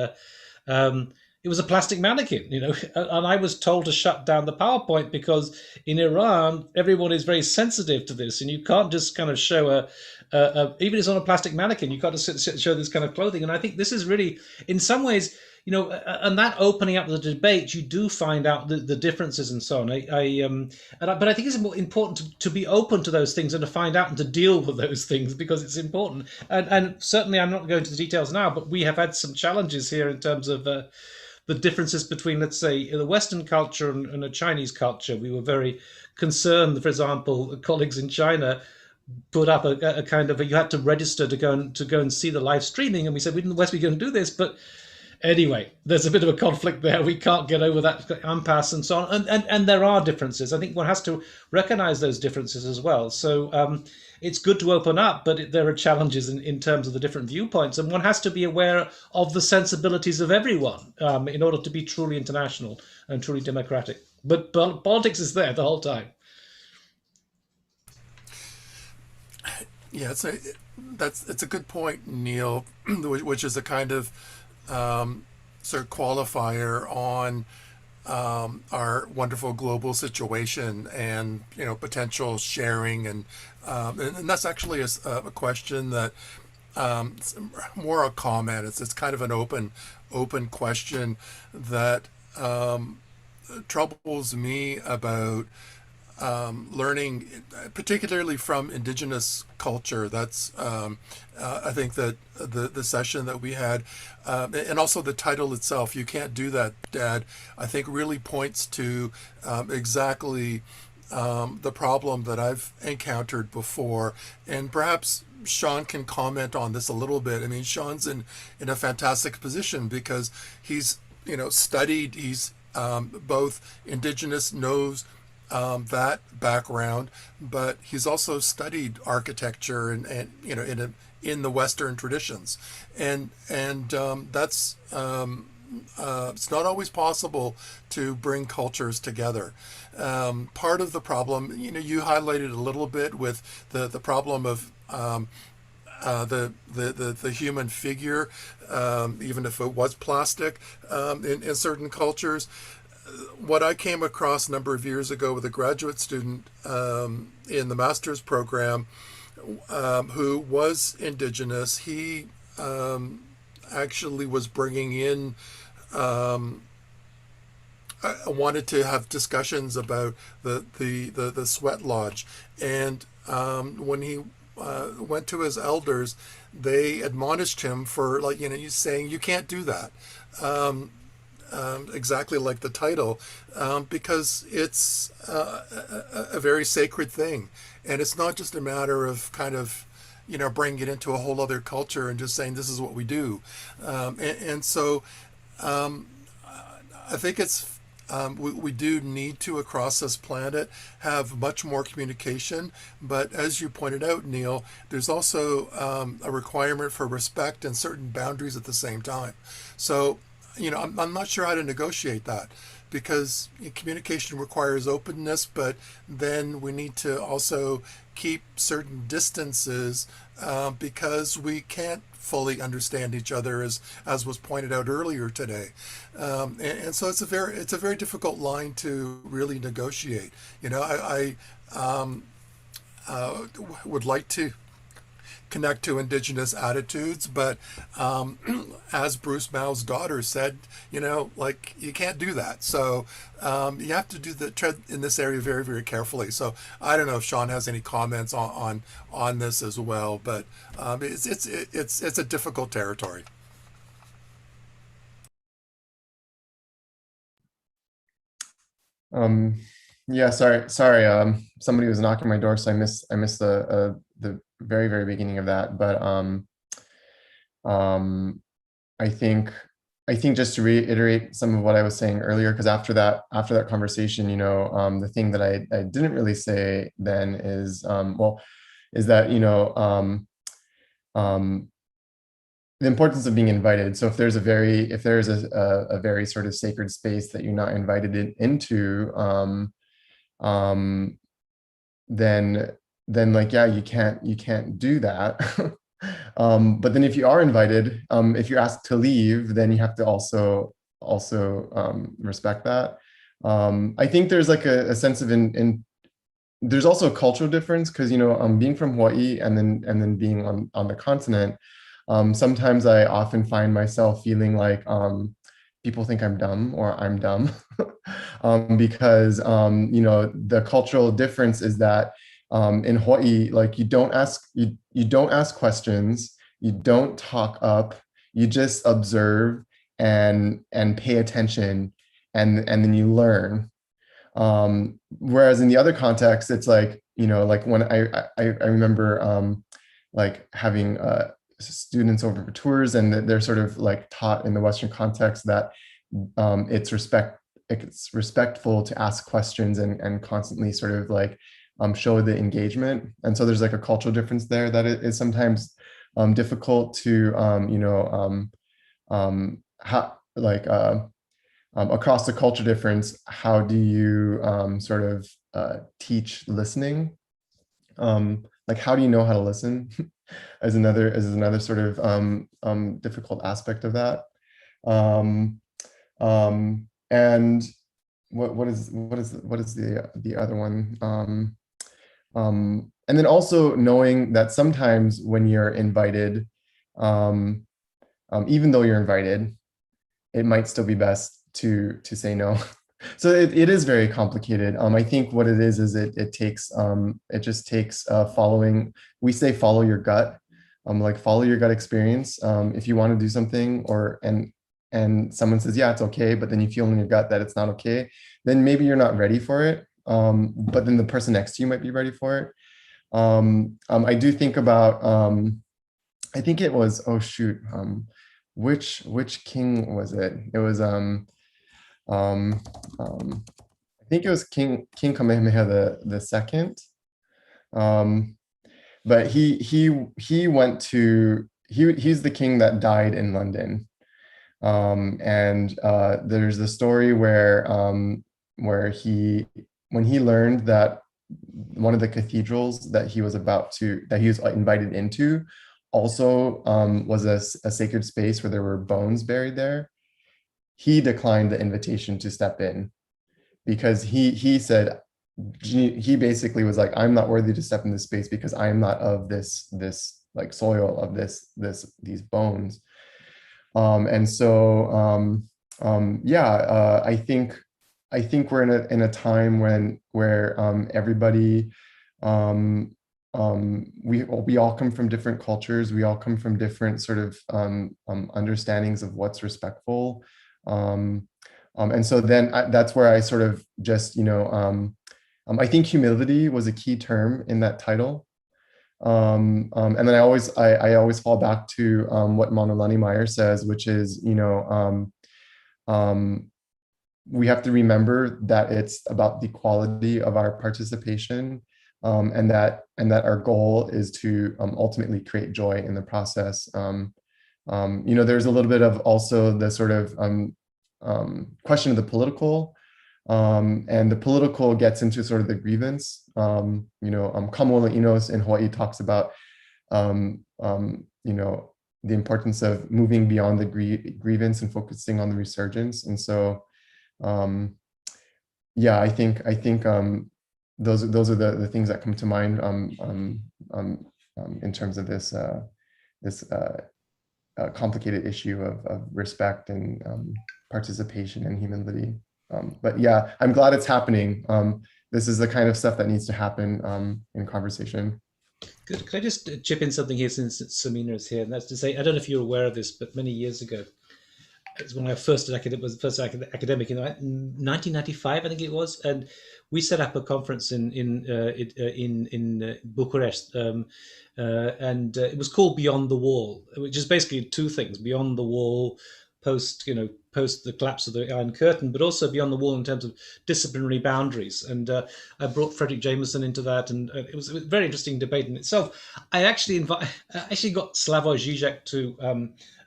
it was a plastic mannequin, and I was told to shut down the PowerPoint because in Iran, everyone is very sensitive to this, and you can't just kind of show even if it's on a plastic mannequin, you can't just show this kind of clothing. And I think this is really, in some ways, and that opening up the debate, you do find out the differences and so on. But I think it's important to be open to those things and to find out and to deal with those things because it's important. And certainly, I'm not going to the details now, but we have had some challenges here in terms of the differences between, let's say, the Western culture and a Chinese culture. We were very concerned, for example, colleagues in China put up a kind of you had to register to go and see the live streaming, and we said we in the West we're going to do this, but anyway, there's a bit of a conflict there. We can't get over that impasse and so on. And there are differences. I think one has to recognize those differences as well. So it's good to open up, but there are challenges in terms of the different viewpoints. And one has to be aware of the sensibilities of everyone in order to be truly international and truly democratic. But politics is there the whole time. Yeah, it's a good point, Neil, which is a kind of sort of qualifier on our wonderful global situation and potential sharing and that's actually a question that more a comment. It's kind of an open question that troubles me about learning, particularly from indigenous culture. That's I think that the session that we had, and also the title itself, "You Can't Do That, Dad," I think really points to exactly the problem that I've encountered before. And perhaps Sean can comment on this a little bit. I mean, Sean's in a fantastic position because he's studied, he's both indigenous, knows that background, but he's also studied architecture and in the Western traditions, and that's it's not always possible to bring cultures together. Part of the problem, you highlighted a little bit with the problem of the human figure, even if it was plastic, in certain cultures. What I came across a number of years ago with a graduate student in the master's program who was indigenous, he actually was bringing in, wanted to have discussions about the sweat lodge. And when he went to his elders, they admonished him for, you saying, you can't do that. Exactly like the title, because it's a very sacred thing. And it's not just a matter of kind of, bringing it into a whole other culture and just saying this is what we do. And so I think it's, we do need to, across this planet, have much more communication. But as you pointed out, Neil, there's also a requirement for respect and certain boundaries at the same time. So, I'm not sure how to negotiate that, because communication requires openness, but then we need to also keep certain distances because we can't fully understand each other, as was pointed out earlier today. And so it's a very difficult line to really negotiate. I would like to connect to indigenous attitudes, but as Bruce Mao's daughter said, you can't do that. So you have to tread in this area very, very carefully. So I don't know if Sean has any comments on this as well, but it's a difficult territory. Yeah, sorry. Somebody was knocking my door, so I missed the very, very beginning of that. But I think just to reiterate some of what I was saying earlier, because after that conversation, the thing that I didn't really say then is that the importance of being invited. So if there's a very sort of sacred space that you're not invited into, then you can't do that. But then if you are invited, if you're asked to leave, then you have to also also respect that. I think there's like a sense of there's also a cultural difference because, you know, being from Hawaii and then being on the continent, sometimes I often find myself feeling like people think I'm dumb or I'm dumb because, you know, the cultural difference is that in Hawaii, like you don't ask questions, you don't talk up, you just observe and pay attention, and then you learn. Whereas in the other context, it's like, you know, like when I remember like having students over for tours, and they're sort of like taught in the Western context that it's respectful to ask questions and constantly sort of like show the engagement. And so there's like a cultural difference there that it is sometimes difficult to you know across the culture difference, how do you sort of teach listening? Like, how do you know how to listen? As another sort of difficult aspect of that. And what is the other one? And then also knowing that sometimes when you're invited, even though you're invited, it might still be best to say no. So it is very complicated. I think what it is it just takes following. We say follow your gut, like follow your gut experience. If you want to do something and someone says, yeah, it's okay, but then you feel in your gut that it's not okay, then maybe you're not ready for it. But then the person next to you might be ready for it. I do think about, I think it was, oh shoot, which king was it? It was, I think it was King Kamehameha the second. But he went to, he's the king that died in London. And there's the story where when he learned that one of the cathedrals that he was invited into also was a sacred space where there were bones buried there, he declined the invitation to step in because he said, he basically was like, I'm not worthy to step in this space because I am not of this like soil of these bones. And so yeah, I think we're in a time where everybody, we all come from different cultures, we all come from different sort of understandings of what's respectful. And so then that's where I sort of just, you know, I think humility was a key term in that title. And then I always fall back to what Manolani Meyer says, which is, you know, we have to remember that it's about the quality of our participation, and that our goal is to ultimately create joy in the process. You know, there's a little bit of also the sort of question of the political, and the political gets into sort of the grievance. You know, Kamala Inos in Hawaii talks about, you know, the importance of moving beyond the grievance and focusing on the resurgence. And so, yeah, I think those are the things that come to mind in terms of this complicated issue of respect and participation and humility. But yeah, I'm glad it's happening. This is the kind of stuff that needs to happen in conversation. Could I just chip in something here since Samina is here? And that's to say, I don't know if you're aware of this, but many years ago, it's when I was first academic in 1995, I think it was, and we set up a conference in Bucharest, and it was called Beyond the Wall, which is basically two things: beyond the wall, post the collapse of the Iron Curtain, but also beyond the wall in terms of disciplinary boundaries. And I brought Frederick Jameson into that, and it was a very interesting debate in itself. I actually got Slavoj Žižek to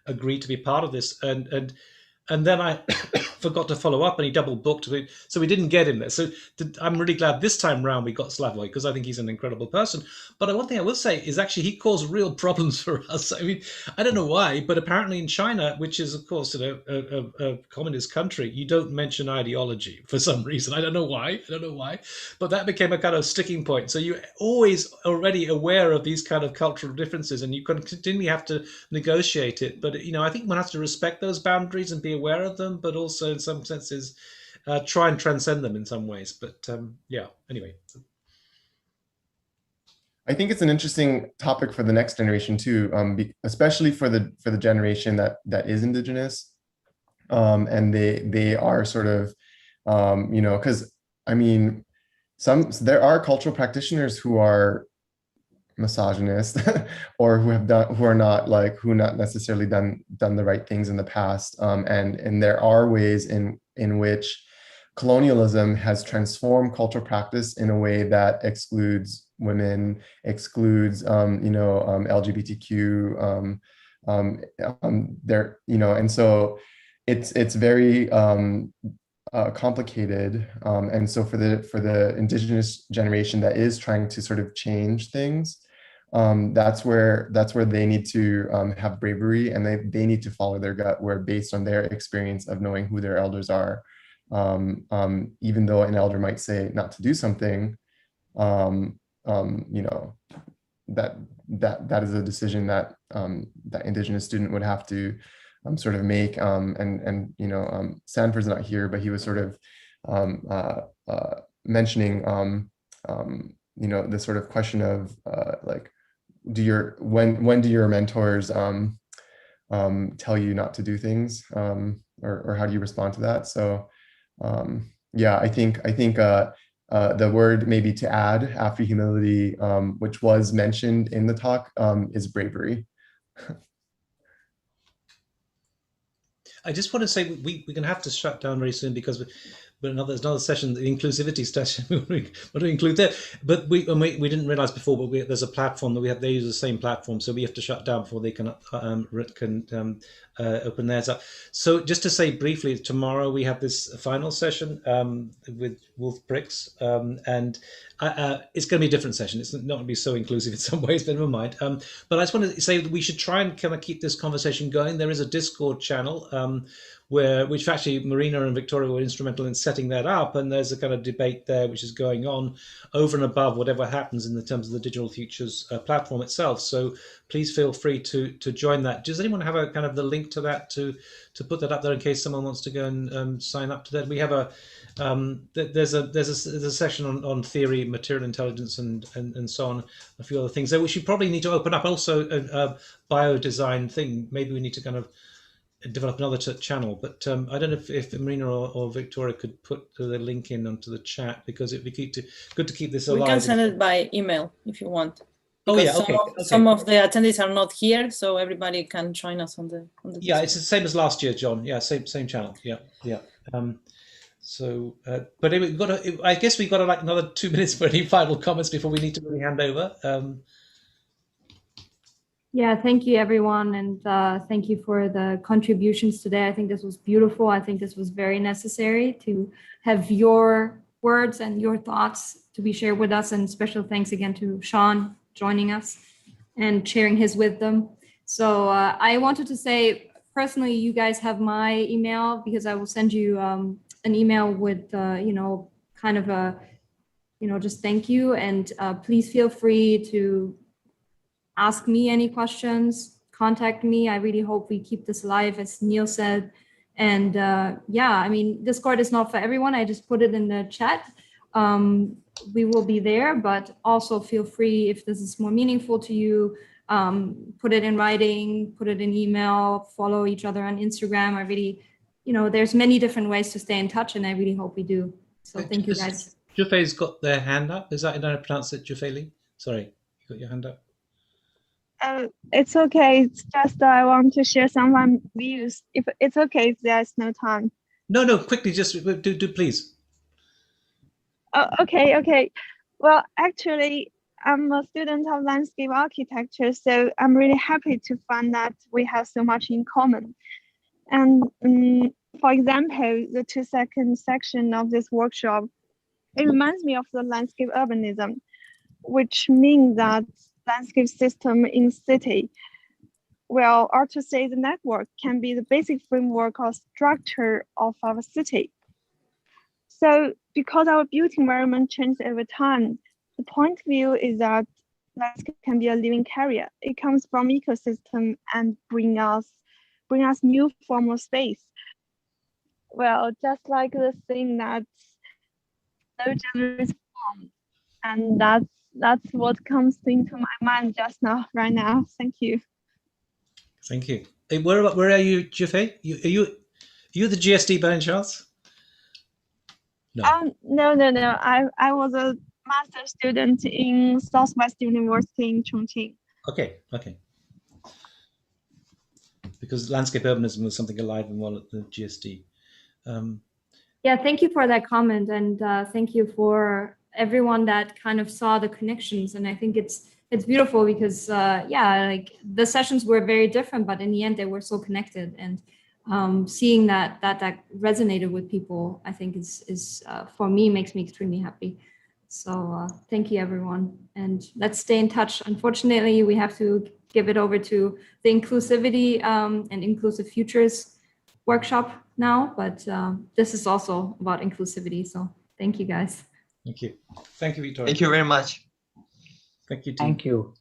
agree to be part of this, and and then I forgot to follow up, and he double booked, so we didn't get him there. So I'm really glad this time round we got Slavoj, because I think he's an incredible person. But one thing I will say is actually he caused real problems for us. I mean, I don't know why, but apparently in China, which is of course a communist country, you don't mention ideology for some reason. I don't know why. But that became a kind of sticking point. So you're always already aware of these kind of cultural differences, and you continually have to negotiate it. But I think one has to respect those boundaries and be aware of them, but also in some senses try and transcend them in some ways. But yeah, anyway. I think it's an interesting topic for the next generation too, especially for the generation that is indigenous, and they are sort of, because I mean, there are cultural practitioners who are misogynist or who are not necessarily done the right things in the past, and there are ways in which colonialism has transformed cultural practice in a way that excludes women, excludes LGBTQ, and so it's very complicated, and so for the indigenous generation that is trying to sort of change things, that's where they need to have bravery, and they need to follow their gut, where based on their experience of knowing who their elders are, even though an elder might say not to do something, that is a decision that that indigenous student would have to sort of make, Sanford's not here, but he was sort of mentioning the sort of question of like, when do your mentors tell you not to do things, or how do you respond to that? So yeah, I think the word maybe to add after humility, which was mentioned in the talk, is bravery. I just want to say we're going to have to shut down very soon, because there's another session, the inclusivity session. we want to include that, but we didn't realize before, but there's a platform that they use the same platform, so we have to shut down before they can open theirs up. So just to say briefly, tomorrow we have this final session with Wolf Bricks, and it's going to be a different session. It's not going to be so inclusive in some ways, but never mind. But I just want to say that we should try and kind of keep this conversation going. There is a Discord channel which actually Marina and Viktoria were instrumental in setting that up, and there's a kind of debate there which is going on over and above whatever happens in the terms of the Digital Futures platform itself. So please feel free to join that. Does anyone have a kind of the link to that to put that up there in case someone wants to go and sign up to that? We have there's a session on theory, material intelligence, and so on, a few other things. So we should probably need to open up also a bio design thing. Maybe we need to kind of develop another channel, but I don't know if Marina or Viktoria could put the link in onto the chat, because it'd be good to keep this alive. We can send it by email if you want. Oh yeah, okay. Some of the attendees are not here, so everybody can join us on the yeah, it's the same as last year, John. Yeah, same channel. Yeah. So, but anyway, I guess we've got like another 2 minutes for any final comments before we need to really hand over. Yeah, thank you, everyone. And thank you for the contributions today. I think this was beautiful. I think this was very necessary to have your words and your thoughts to be shared with us. And special thanks again to Sean joining us and sharing his wisdom. So I wanted to say, personally, you guys have my email, because I will send you an email with, kind of a, just thank you. And please feel free to ask me any questions, contact me. I really hope we keep this alive, as Neil said. And yeah, I mean, Discord is not for everyone. I just put it in the chat. We will be there, but also feel free, if this is more meaningful to you, put it in writing, put it in email, follow each other on Instagram. I really, there's many different ways to stay in touch, and I really hope we do. So thank you, guys. Jufei's got their hand up. Is that how I pronounce it, Jufei? Sorry, you got your hand up. It's okay. It's just I want to share some views. If it's okay, if there's no time. No, quickly, just do please. Oh, okay. Well, actually, I'm a student of landscape architecture, so I'm really happy to find that we have so much in common. And For example, the 2-second section of this workshop, it reminds me of the landscape urbanism, which means that landscape system in city, well, or to say the network can be the basic framework or structure of our city. So because our built environment changes over time, the point of view is that landscape can be a living carrier. It comes from ecosystem and bring us new form of space. Well, just like the thing that no gender is formed, and that's what comes into my mind just now, right now. Thank you. Thank you. Hey, where are you, Jaffe? Are you the GSD by any chance? No. No. I was a master student in Southwest University in Chongqing. Okay. Because landscape urbanism was something alive and well at the GSD. Yeah, thank you for that comment, and thank you for everyone that kind of saw the connections. And I think it's beautiful because yeah, like the sessions were very different, but in the end they were so connected. And seeing that resonated with people, I think is for me makes me extremely happy. So thank you, everyone, and let's stay in touch. Unfortunately, we have to give it over to the inclusivity and inclusive futures workshop now, but this is also about inclusivity. So thank you, guys. Thank you. Thank you, Viktoria. Thank you very much. Thank you, team. Thank you.